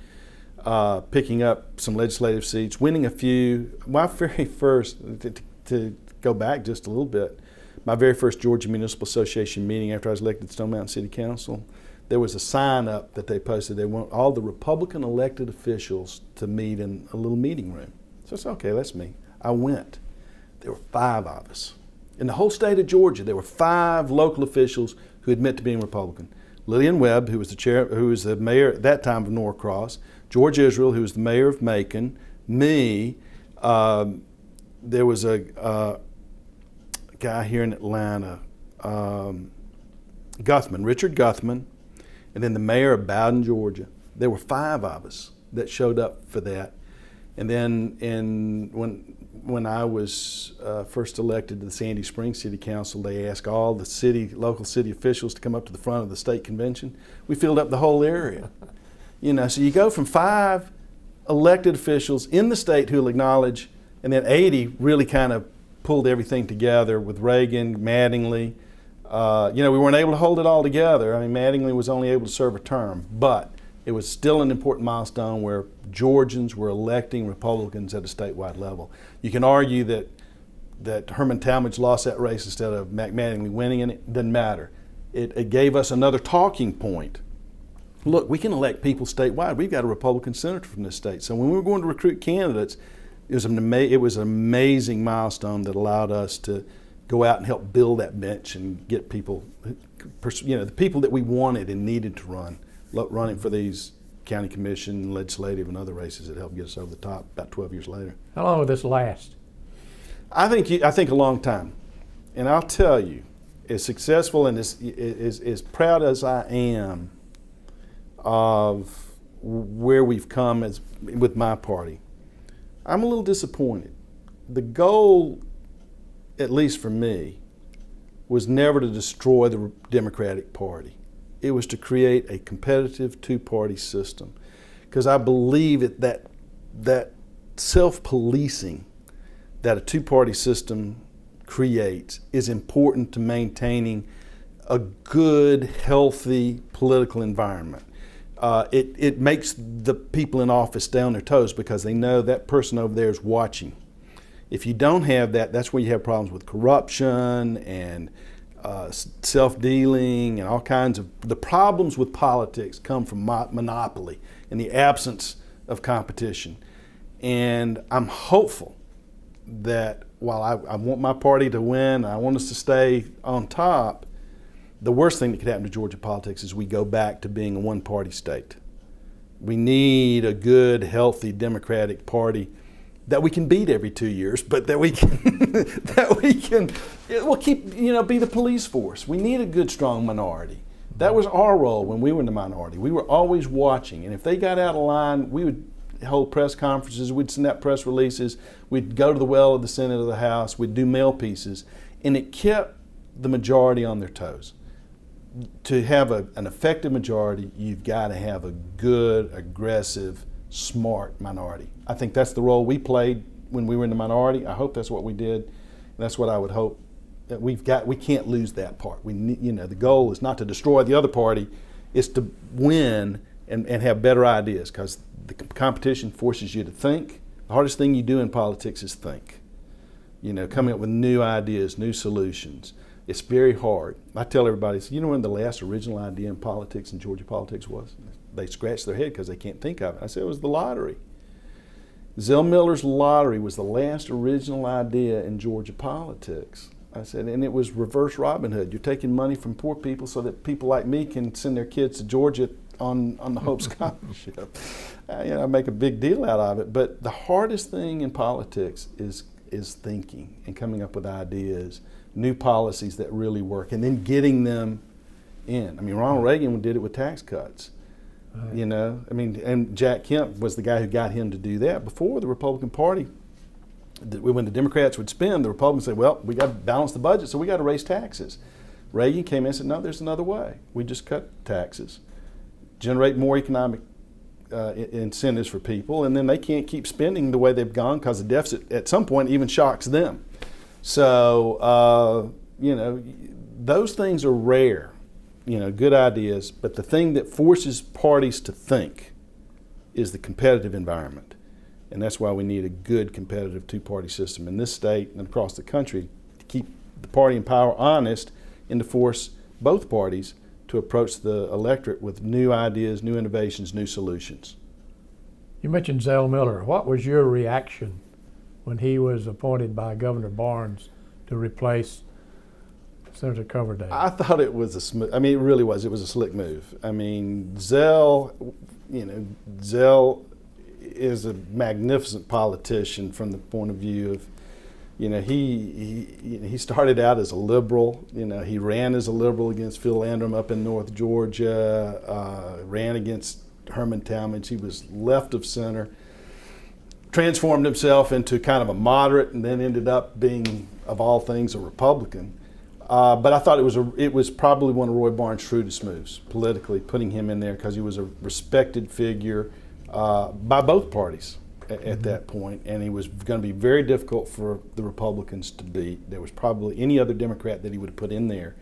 Speaker 2: picking up some legislative seats, winning a few. My very first, to go back just a little bit, my very first Georgia Municipal Association meeting after I was elected to Stone Mountain City Council, there was a sign up that they posted. They want all the Republican elected officials to meet in a little meeting room. So I said, okay, that's me. I went. There were 5 of us. In the whole state of Georgia, there were 5 local officials who admit to being Republican. Lillian Webb, who was the mayor at that time of Norcross, George Israel, who was the mayor of Macon, me, there was a guy here in Atlanta, Richard Guthman, and then the mayor of Bowden, Georgia. There were 5 of us that showed up for that. And then when I was first elected to the Sandy Springs City Council, they asked all the local city officials to come up to the front of the state convention. We filled up the whole area. You know, so you go from 5 elected officials in the state who'll acknowledge, and then 80 really kind of pulled everything together with Reagan, Mattingly. You know, we weren't able to hold it all together. I mean, Mattingly was only able to serve a term, but it was still an important milestone where Georgians were electing Republicans at a statewide level. You can argue that Herman Talmadge lost that race instead of Mac Mattingly winning, and it doesn't matter. It gave us another talking point. Look, we can elect people statewide. We've got a Republican senator from this state. So when we were going to recruit candidates, it was an amazing milestone that allowed us to go out and help build that bench and get people, you know, the people that we wanted and needed to running for these county commission, legislative, and other races that helped get us over the top about 12 years later.
Speaker 1: How long will this last?
Speaker 2: I think a long time. And I'll tell you, as successful and as proud as I am of where we've come with my party, I'm a little disappointed. The goal, at least for me, was never to destroy the Democratic Party. It was to create a competitive 2-party system, because I believe that self-policing that a 2-party system creates is important to maintaining a good, healthy political environment. It makes the people in office stay on their toes because they know that person over there is watching. If you don't have that, that's where you have problems with corruption and self-dealing and all kinds of. The problems with politics come from monopoly and the absence of competition. And I'm hopeful that while I want my party to win, I want us to stay on top, the worst thing that could happen to Georgia politics is we go back to being a one-party state. We need a good, healthy Democratic Party that we can beat every 2 years, but that we can we'll keep, be the police force. We need a good, strong minority. That was our role when we were in the minority. We were always watching, and if they got out of line, we would hold press conferences, we'd send out press releases, we'd go to the well of the Senate or the House, we'd do mail pieces, and it kept the majority on their toes. To have an effective majority, you've got to have a good, aggressive, smart minority. I think that's the role we played when we were in the minority. I hope that's what we did. That's what I would hope that we can't lose that part. We need, the goal is not to destroy the other party, it's to win and have better ideas, because the competition forces you to think. The hardest thing you do in politics is think. Coming up with new ideas, new solutions. It's very hard. I tell everybody, when the last original idea in politics, in Georgia politics, was? They scratch their head because they can't think of it. I said it was the lottery. Zell Miller's lottery was the last original idea in Georgia politics. I said, and it was reverse Robin Hood. You're taking money from poor people so that people like me can send their kids to Georgia on the Hope Scholarship. I make a big deal out of it. But the hardest thing in politics is thinking and coming up with ideas, new policies that really work, and then getting them in. Ronald Reagan did it with tax cuts. Right. And Jack Kemp was the guy who got him to do that. Before the Republican Party, when the Democrats would spend, the Republicans said, well, we got to balance the budget, so we got to raise taxes. Reagan came in and said, no, there's another way. We just cut taxes, generate more economic incentives for people, and then they can't keep spending the way they've gone because the deficit at some point even shocks them. So, those things are rare, good ideas, but the thing that forces parties to think is the competitive environment. And that's why we need a good competitive two-party system in this state and across the country to keep the party in power honest and to force both parties to approach the electorate with new ideas, new innovations, new solutions.
Speaker 1: You mentioned Zell Miller. What was your reaction when he was appointed by Governor Barnes to replace Senator Coverdale?
Speaker 2: I thought it was it really was. It was a slick move. Zell is a magnificent politician from the point of view of, he started out as a liberal. He ran as a liberal against Phil Landrum up in North Georgia, ran against Herman Talmadge. He was left of center, transformed himself into kind of a moderate, and then ended up being, of all things, a Republican. But I thought it was probably one of Roy Barnes' shrewdest moves politically, putting him in there because he was a respected figure by both parties at that point, and he was going to be very difficult for the Republicans to beat. There was probably any other Democrat that he would have put in there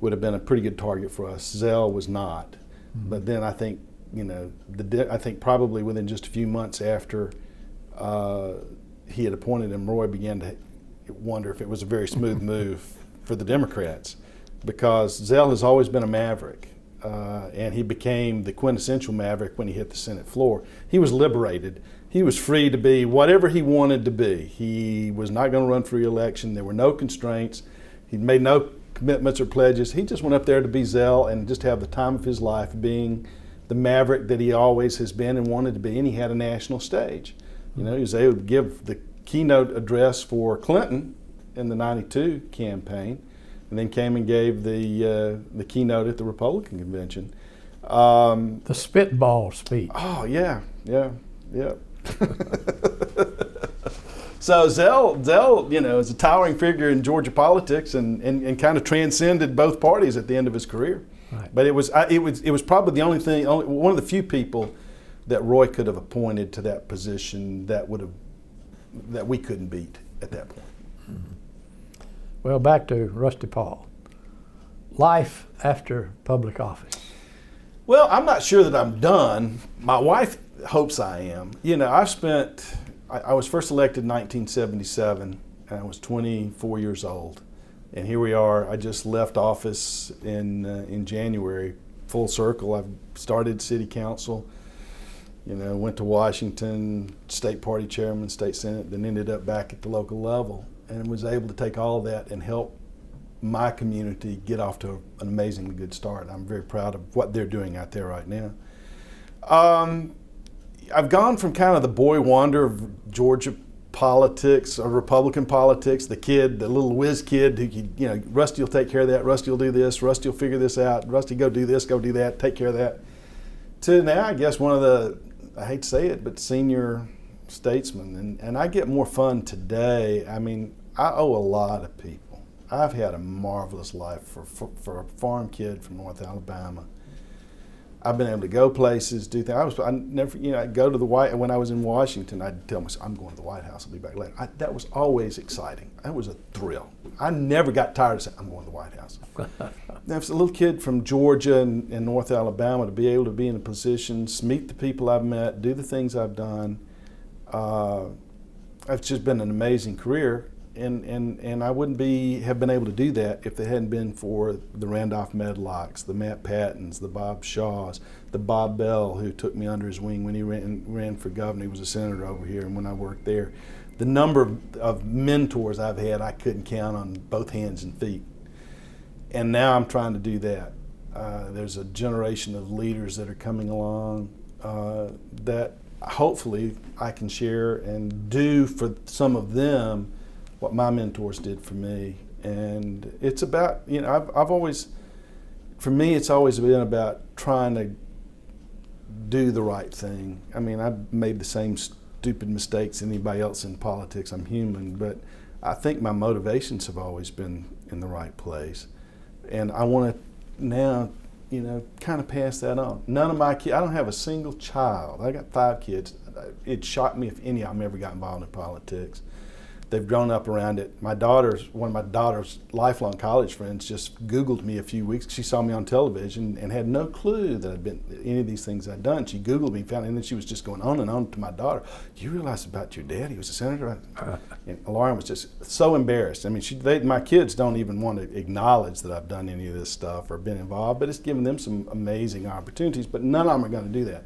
Speaker 2: would have been a pretty good target for us. Zell was not. Mm-hmm. But then I think, I think probably within just a few months after he had appointed him, Roy began to wonder if it was a very smooth move for the Democrats, because Zell has always been a maverick. And he became the quintessential maverick when he hit the Senate floor. He was liberated. He was free to be whatever he wanted to be. He was not going to run for re-election. There were no constraints. He'd made no commitments or pledges. He just went up there to be Zell and just have the time of his life, being the maverick that he always has been and wanted to be. And he had a national stage. He was able to give the keynote address for Clinton in the '92 campaign, and then came and gave the keynote at the Republican convention.
Speaker 1: The spitball speech.
Speaker 2: Oh, yeah. So Zell, is a towering figure in Georgia politics and kind of transcended both parties at the end of his career.
Speaker 1: Right.
Speaker 2: But it was probably one of the few people that Roy could have appointed to that position that we couldn't beat at that point.
Speaker 1: Mm-hmm. Well, back to Rusty Paul. life after public office?
Speaker 2: Well, I'm not sure that I'm done. My wife hopes I am. You know, I was first elected in 1977, and I was 24 years old. And here we are. I just left office in January, full circle. I've started city council, you know, went to Washington, state party chairman, state senate, then ended up back at the local level, and was able to take all of that and help my community get off to an amazingly good start. I'm very proud of what they're doing out there right now. I've gone from kind of the boy wonder of Georgia politics or Republican politics, the little whiz kid who, you know, Rusty will take care of that, Rusty will do this, Rusty will figure this out, Rusty go do this, go do that, take care of that, to now I guess one of the, I hate to say it, but senior statesman. And I get more fun today. I mean, I owe a lot of people. I've had a marvelous life for a farm kid from North Alabama. I've been able to go places, do things. I never, you know, I'd go to the White. When I was in Washington, I'd tell myself, "I'm going to the White House. I'll be back later." That was always exciting. That was a thrill. I never got tired of saying, "I'm going to the White House." Now, as a little kid from Georgia and North Alabama, to be able to be in a position, meet the people I've met, do the things I've done, it's just been an amazing career. And I wouldn't have been able to do that if it hadn't been for the Randolph Medlocks, the Matt Pattons, the Bob Shaws, the Bob Bell, who took me under his wing when he ran for governor. He was a senator over here, and when I worked there. The number of mentors I've had, I couldn't count on both hands and feet. And now I'm trying to do that. There's a generation of leaders that are coming along that hopefully I can share and do for some of them what my mentors did for me. And it's about, you know, I've always, for me, it's always been about trying to do the right thing. I mean, I've made the same stupid mistakes as anybody else in politics. I'm human, but I think my motivations have always been in the right place. And I want to now, you know, kind of pass that on. None of my kids, I don't have a single child. I got 5 kids. It shocked me if any of them ever got involved in politics. They've grown up around it. One of my daughter's lifelong college friends just Googled me a few weeks. She saw me on television and had no clue that I'd been any of these things I'd done. She Googled me, found, and then she was just going on and on to my daughter. Do you realize about your dad? He was a senator. And Lauren was just so embarrassed. I mean, my kids don't even want to acknowledge that I've done any of this stuff or been involved, but it's given them some amazing opportunities. But none of them are going to do that.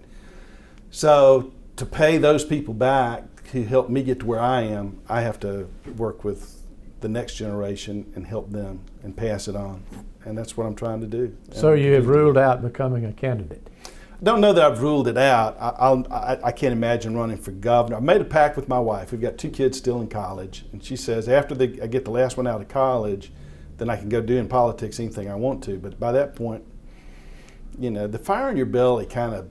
Speaker 2: So to pay those people back who helped me get to where I am, I have to work with the next generation and help them and pass it on. And that's what I'm trying to do.
Speaker 1: So you have ruled out becoming a candidate?
Speaker 2: I don't know that I've ruled it out. I can't imagine running for governor. I made a pact with my wife. We've got 2 kids still in college. And she says after I get the last one out of college, then I can go do in politics anything I want to. But by that point, you know, the fire in your belly kind of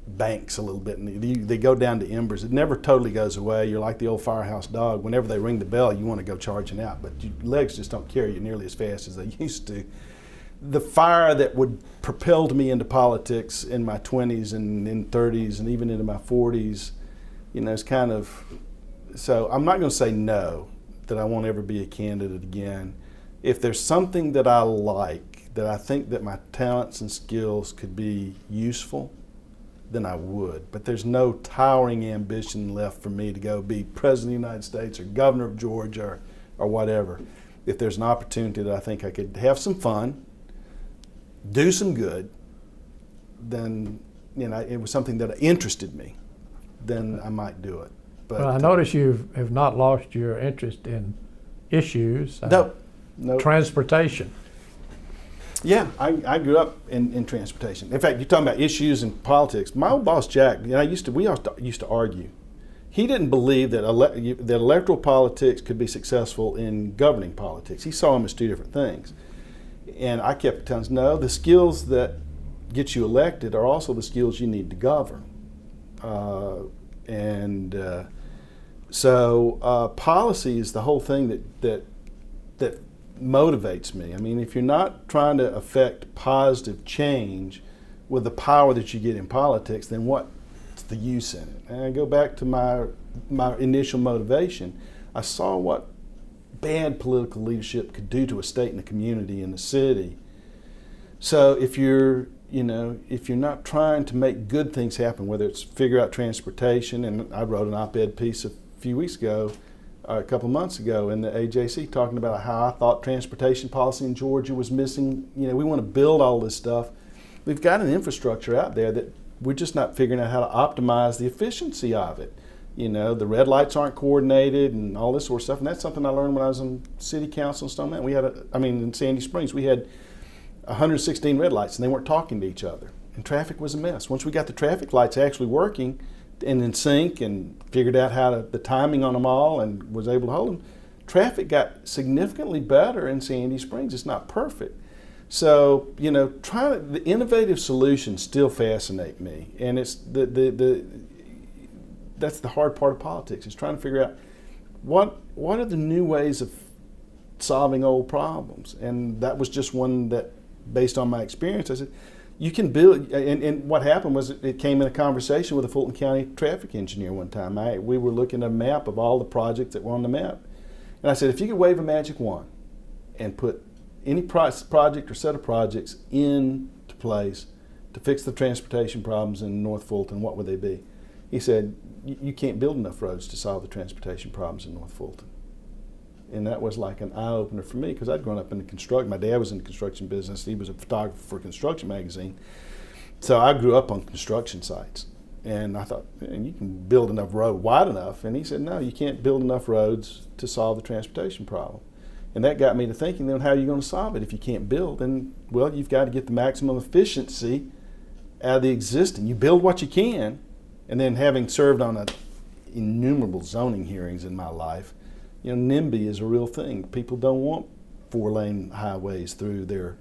Speaker 2: banks a little bit, and they go down to embers. It never totally goes away. You're like the old firehouse dog. Whenever they ring the bell, you want to go charging out, but your legs just don't carry you nearly as fast as they used to. The fire that would propelled me into politics in my 20s and in 30s and even into my 40s, you know, it's kind of, so I'm not going to say no, that I won't ever be a candidate again. If there's something that I like, that I think that my talents and skills could be useful, then I would. But there's no towering ambition left for me to go be president of the United States or governor of Georgia or whatever. If there's an opportunity that I think I could have some fun, do some good, then, you know, it was something that interested me, then I might do it. But
Speaker 1: well, I notice you have not lost your interest in issues.
Speaker 2: No.
Speaker 1: Transportation.
Speaker 2: Yeah, I grew up in transportation. In fact, you're talking about issues in politics. My old boss, Jack, we used to argue. He didn't believe that that electoral politics could be successful in governing politics. He saw them as 2 different things. And I kept telling him, no, the skills that get you elected are also the skills you need to govern. So policy is the whole thing that motivates me. I mean, if you're not trying to affect positive change with the power that you get in politics, then what's the use in it? And I go back to my initial motivation. I saw what bad political leadership could do to a state and a community and a city So if you're not trying to make good things happen, whether it's figure out transportation, and I wrote an op-ed piece a few weeks ago, a couple of months ago in the AJC talking about how I thought transportation policy in Georgia was missing. We want to build all this stuff. We've got an infrastructure out there that we're just not figuring out how to optimize the efficiency of it. The red lights aren't coordinated and all this sort of stuff. And that's something I learned when I was in city council in Stone Mountain. In Sandy Springs, we had 116 red lights and they weren't talking to each other. And traffic was a mess. Once we got the traffic lights actually working and in sync and figured out the timing on them all and was able to hold them, traffic got significantly better in Sandy Springs. It's not perfect. So, the innovative solutions still fascinate me. And it's that's the hard part of politics, is trying to figure out what are the new ways of solving old problems. And that was just one that, based on my experience, I said, you can build, and what happened was it came in a conversation with a Fulton County traffic engineer one time. We were looking at a map of all the projects that were on the map. And I said, if you could wave a magic wand and put any project or set of projects into place to fix the transportation problems in North Fulton, what would they be? He said, you can't build enough roads to solve the transportation problems in North Fulton. And that was like an eye-opener for me, because I'd grown up in the construction. My dad was in the construction business. He was a photographer for Construction Magazine. So I grew up on construction sites. And I thought, you can build enough road wide enough. And he said, no, you can't build enough roads to solve the transportation problem. And that got me to thinking, then how are you going to solve it if you can't build? And, well, you've got to get the maximum efficiency out of the existing. You build what you can. And then, having served on innumerable zoning hearings in my life, NIMBY is a real thing. People don't want 4-lane highways through their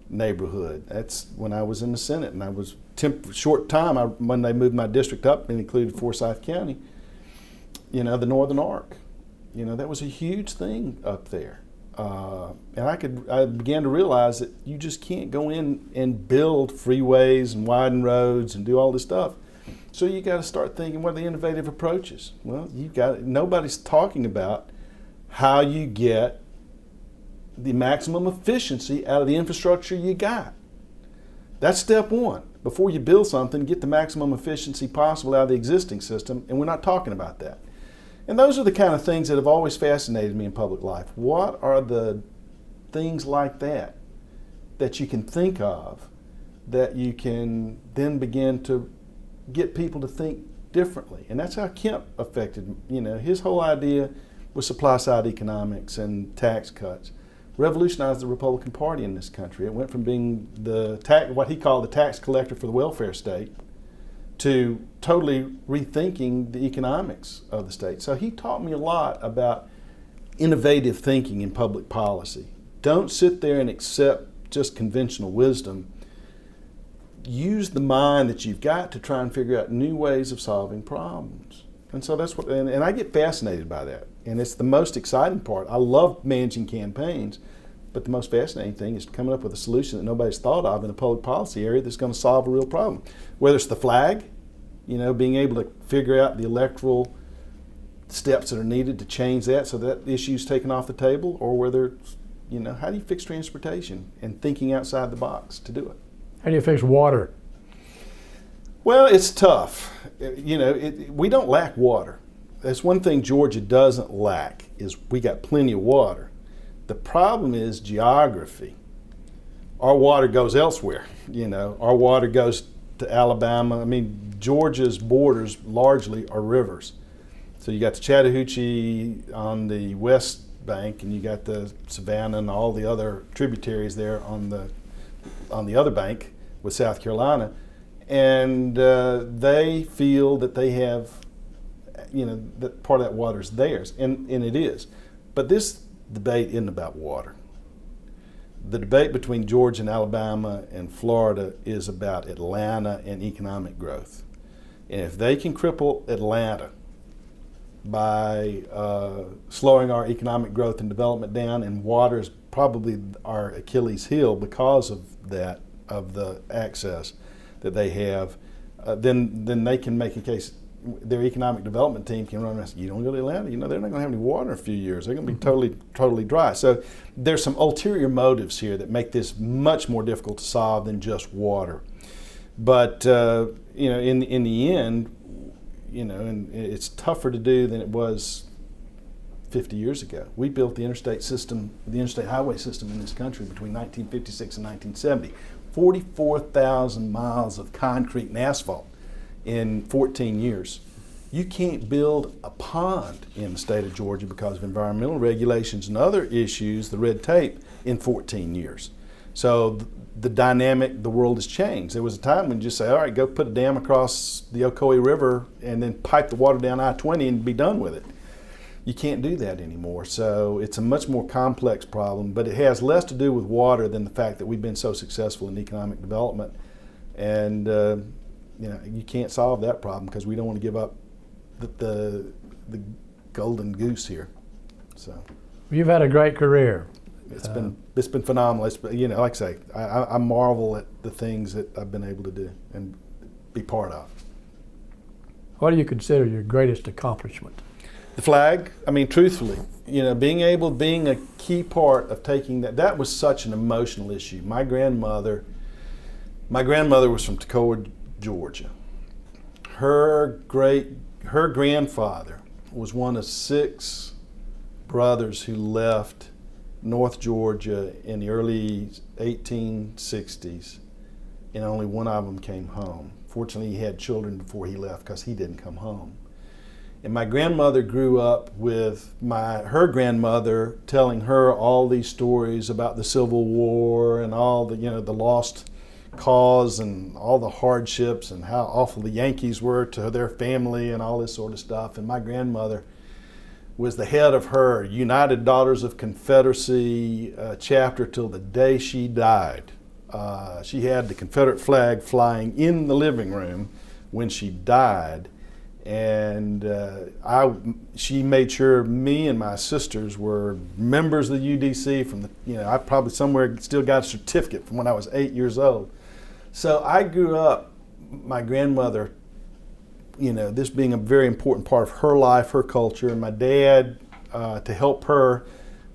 Speaker 2: neighborhood. That's when I was in the Senate, and I was short time when they moved my district up and included Forsyth County. The Northern Arc. That was a huge thing up there. And I began to realize that you just can't go in and build freeways and widen roads and do all this stuff. So you got to start thinking, what are the innovative approaches? Well, nobody's talking about how you get the maximum efficiency out of the infrastructure you got. That's step one. Before you build something, get the maximum efficiency possible out of the existing system, and we're not talking about that. And those are the kind of things that have always fascinated me in public life. What are the things like that you can think of that you can then begin to get people to think differently? And that's how Kemp affected, his whole idea was supply side economics and tax cuts. Revolutionized the Republican Party in this country. It went from being what he called the tax collector for the welfare state to totally rethinking the economics of the state. So he taught me a lot about innovative thinking in public policy. Don't sit there and accept just conventional wisdom. Use the mind that you've got to try and figure out new ways of solving problems. And so that's what, and I get fascinated by that. And it's the most exciting part. I love managing campaigns, but the most fascinating thing is coming up with a solution that nobody's thought of in a public policy area that's going to solve a real problem. Whether it's the flag, being able to figure out the electoral steps that are needed to change that so that issue's taken off the table, or whether, how do you fix transportation and thinking outside the box to do it.
Speaker 1: How do you fix water?
Speaker 2: Well, it's tough. We don't lack water. That's one thing Georgia doesn't lack, is we got plenty of water. The problem is geography. Our water goes elsewhere. Our water goes to Alabama. Georgia's borders largely are rivers. So you got the Chattahoochee on the west bank, and you got the Savannah and all the other tributaries there on the other bank with South Carolina. And they feel that they have, that part of that water is theirs, and it is. But this debate isn't about water. The debate between Georgia and Alabama and Florida is about Atlanta and economic growth. And if they can cripple Atlanta by slowing our economic growth and development down, and water is probably our Achilles heel because of that, of the access that they have, then they can make a case their economic development team came around and said, you don't go to Atlanta, they're not going to have any water in a few years. They're going to be totally dry. So there's some ulterior motives here that make this much more difficult to solve than just water. But in the end, and it's tougher to do than it was 50 years ago. We built the interstate highway system in this country between 1956 and 1970. 44,000 miles of concrete and asphalt in 14 years. You can't build a pond in the state of Georgia because of environmental regulations and other issues, the red tape, in 14 years. So the world has changed. There was a time when you just say, all right, go put a dam across the Ocoee River and then pipe the water down I-20 and be done with it. You can't do that anymore. So it's a much more complex problem, but it has less to do with water than the fact that we've been so successful in economic development. And you can't solve that problem because we don't want to give up the golden goose here. So
Speaker 1: you've had a great career.
Speaker 2: It's been phenomenal. It's, like I say, I marvel at the things that I've been able to do and be part of.
Speaker 1: What do you consider your greatest accomplishment?
Speaker 2: The flag. I mean, truthfully, being a key part of taking that was such an emotional issue. My grandmother was from Toccoa, Georgia. Her grandfather was one of 6 brothers who left North Georgia in the early 1860s, and only one of them came home. Fortunately, he had children before he left because he didn't come home. And my grandmother grew up with her grandmother telling her all these stories about the Civil War and all the lost cause and all the hardships and how awful the Yankees were to their family and all this sort of stuff. And my grandmother was the head of her United Daughters of Confederacy chapter till the day she died. She had the Confederate flag flying in the living room when she died. And she made sure me and my sisters were members of the UDC from I probably somewhere still got a certificate from when I was 8 years old. So I grew up, my grandmother, this being a very important part of her life, her culture, and my dad, to help her,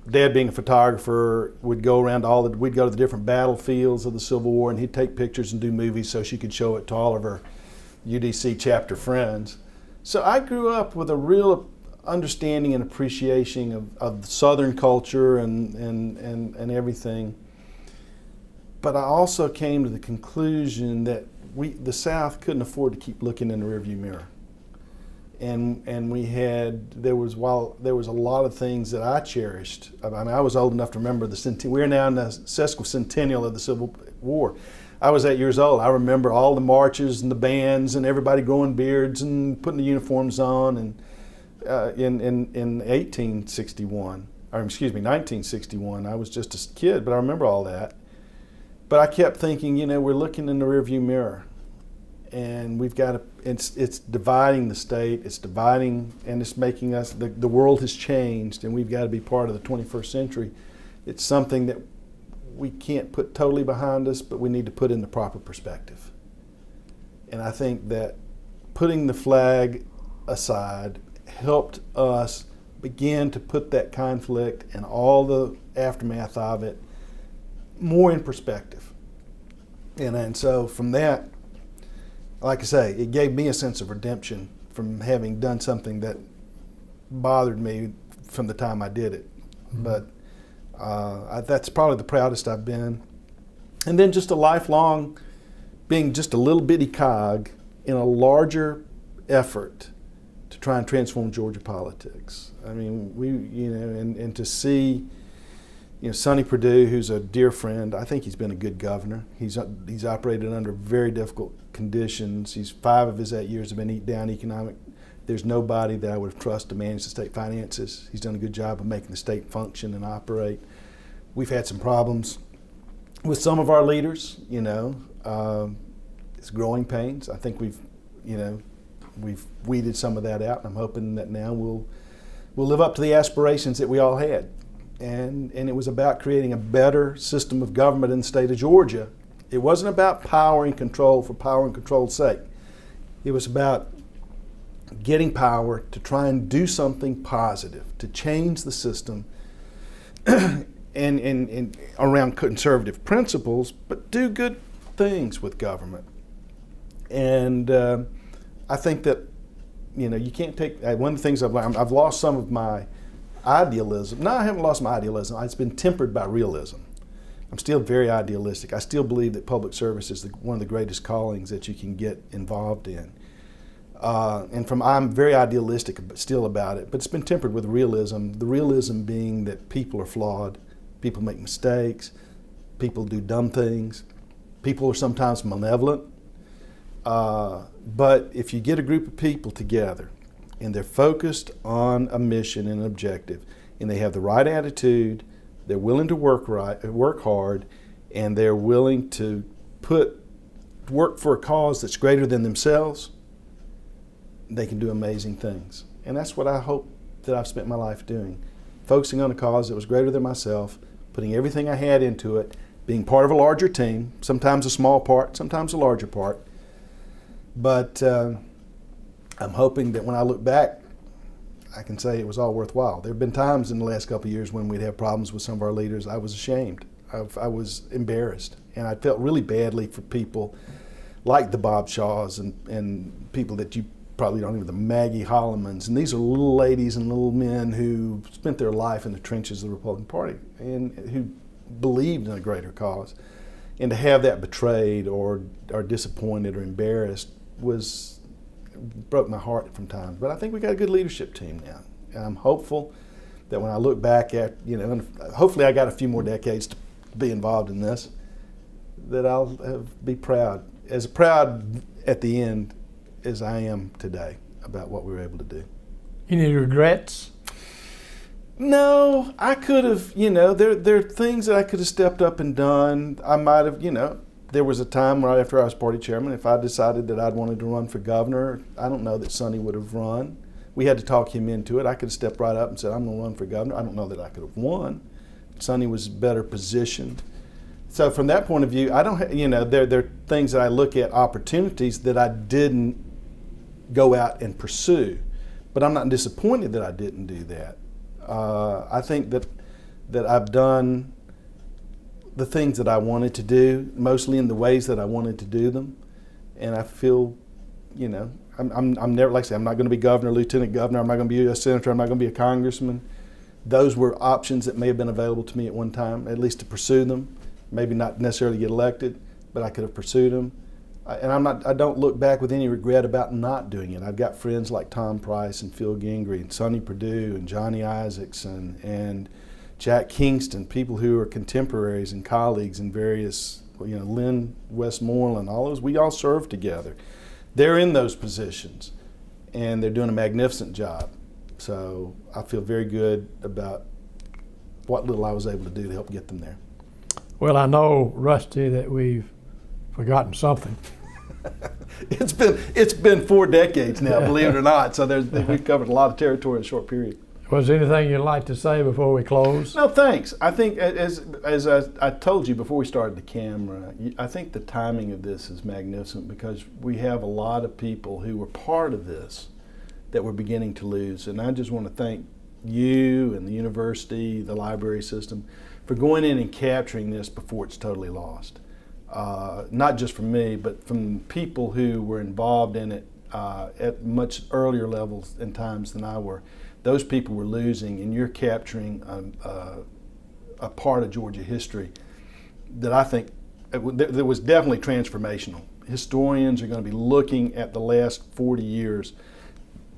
Speaker 2: Dad being a photographer, would go around we'd go to the different battlefields of the Civil War, and he'd take pictures and do movies so she could show it to all of her UDC chapter friends. So I grew up with a real understanding and appreciation of Southern culture and everything. But I also came to the conclusion that the South couldn't afford to keep looking in the rearview mirror. And there was a lot of things that I cherished. I mean, I was old enough to remember we're now in the sesquicentennial of the Civil War. I was 8 years old. I remember all the marches and the bands and everybody growing beards and putting the uniforms on. And in 1961, I was just a kid, but I remember all that. But I kept thinking, we're looking in the rearview mirror, and we've got to. It's dividing the state. It's dividing, and it's making us. The world has changed, and we've got to be part of the 21st century. It's something that we can't put totally behind us, but we need to put in the proper perspective. And I think that putting the flag aside helped us begin to put that conflict and all the aftermath of it more in perspective. And so from that, like I say, it gave me a sense of redemption from having done something that bothered me from the time I did it. Mm-hmm. But that's probably the proudest I've been. And then just a lifelong being just a little bitty cog in a larger effort to try and transform Georgia politics. I mean, and to see, Sonny Perdue, who's a dear friend, I think he's been a good governor. He's operated under very difficult conditions. 5 of his 8 years have been down economic. There's nobody that I would trust to manage the state finances. He's done a good job of making the state function and operate. We've had some problems with some of our leaders, it's growing pains. I think we've weeded some of that out, and I'm hoping that now we'll live up to the aspirations that we all had. And it was about creating a better system of government in the state of Georgia. It wasn't about power and control for power and control's sake. It was about getting power to try and do something positive, to change the system and around conservative principles, but do good things with government. And I think that, you can't take, one of the things I've learned, I've lost some of my idealism. No, I haven't lost my idealism. It's been tempered by realism. I'm still very idealistic. I still believe that public service is one of the greatest callings that you can get involved in. I'm very idealistic still about it, but it's been tempered with realism. The realism being that people are flawed, people make mistakes, people do dumb things, people are sometimes malevolent. But if you get a group of people together and they're focused on a mission and an objective, and they have the right attitude, they're willing to work hard, and they're willing to work for a cause that's greater than themselves, they can do amazing things. And that's what I hope that I've spent my life doing, focusing on a cause that was greater than myself, putting everything I had into it, being part of a larger team, sometimes a small part, sometimes a larger part. But I'm hoping that when I look back, I can say it was all worthwhile. There have been times in the last couple of years when we'd have problems with some of our leaders. I was ashamed. I was embarrassed. And I felt really badly for people like the Bob Shaws and people that you probably don't even, the Maggie Hollemans. And these are little ladies and little men who spent their life in the trenches of the Republican Party and who believed in a greater cause. And to have that betrayed or disappointed or embarrassed broke my heart from times. But I think we got a good leadership team now. And I'm hopeful that when I look back at, hopefully I got a few more decades to be involved in this, that I'll be proud, as proud at the end as I am today about what we were able to do.
Speaker 1: Any regrets?
Speaker 2: No, I could have, there are things that I could have stepped up and done. I might have, there was a time right after I was party chairman, if I decided that I'd wanted to run for governor, I don't know that Sonny would have run. We had to talk him into it. I could have stepped right up and said, I'm going to run for governor. I don't know that I could have won. Sonny was better positioned. So from that point of view, I don't, there are things that I look at, opportunities that I didn't go out and pursue. But I'm not disappointed that I didn't do that. I think that I've done the things that I wanted to do, mostly in the ways that I wanted to do them, and I feel, I'm never, like I say, I'm not going to be governor, lieutenant governor, I'm not going to be a senator, I'm not going to be a congressman. Those were options that may have been available to me at one time, at least to pursue them, maybe not necessarily get elected, but I could have pursued them. And I don't look back with any regret about not doing it. I've got friends like Tom Price and Phil Gingrey and Sonny Perdue and Johnny Isaacs and Jack Kingston, people who are contemporaries and colleagues in various, Lynn Westmoreland, all those, we all serve together. They're in those positions and they're doing a magnificent job. So I feel very good about what little I was able to do to help get them there.
Speaker 1: Well, I know, Rusty, that we've forgotten something.
Speaker 2: It's been 4 decades now, believe it or not. So we've covered a lot of territory in a short period.
Speaker 1: Was there anything you'd like to say before we close?
Speaker 2: No, thanks. I think as I told you before we started the camera, I think the timing of this is magnificent because we have a lot of people who were part of this that we're beginning to lose. And I just want to thank you and the university, the library system, for going in and capturing this before it's totally lost. Not just from me, but from people who were involved in it at much earlier levels and times than I were. Those people were losing, and you're capturing a part of Georgia history that I think that was definitely transformational. Historians are going to be looking at the last 40 years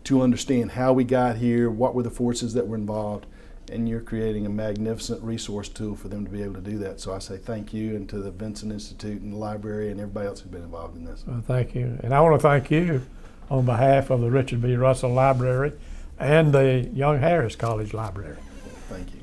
Speaker 2: to understand how we got here, what were the forces that were involved, and you're creating a magnificent resource tool for them to be able to do that. So I say thank you, and to the Vincent Institute and the library and everybody else who's been involved in this.
Speaker 1: Well, thank you. And I want to thank you on behalf of the Richard B. Russell Library and the Young Harris College Library.
Speaker 2: Thank you.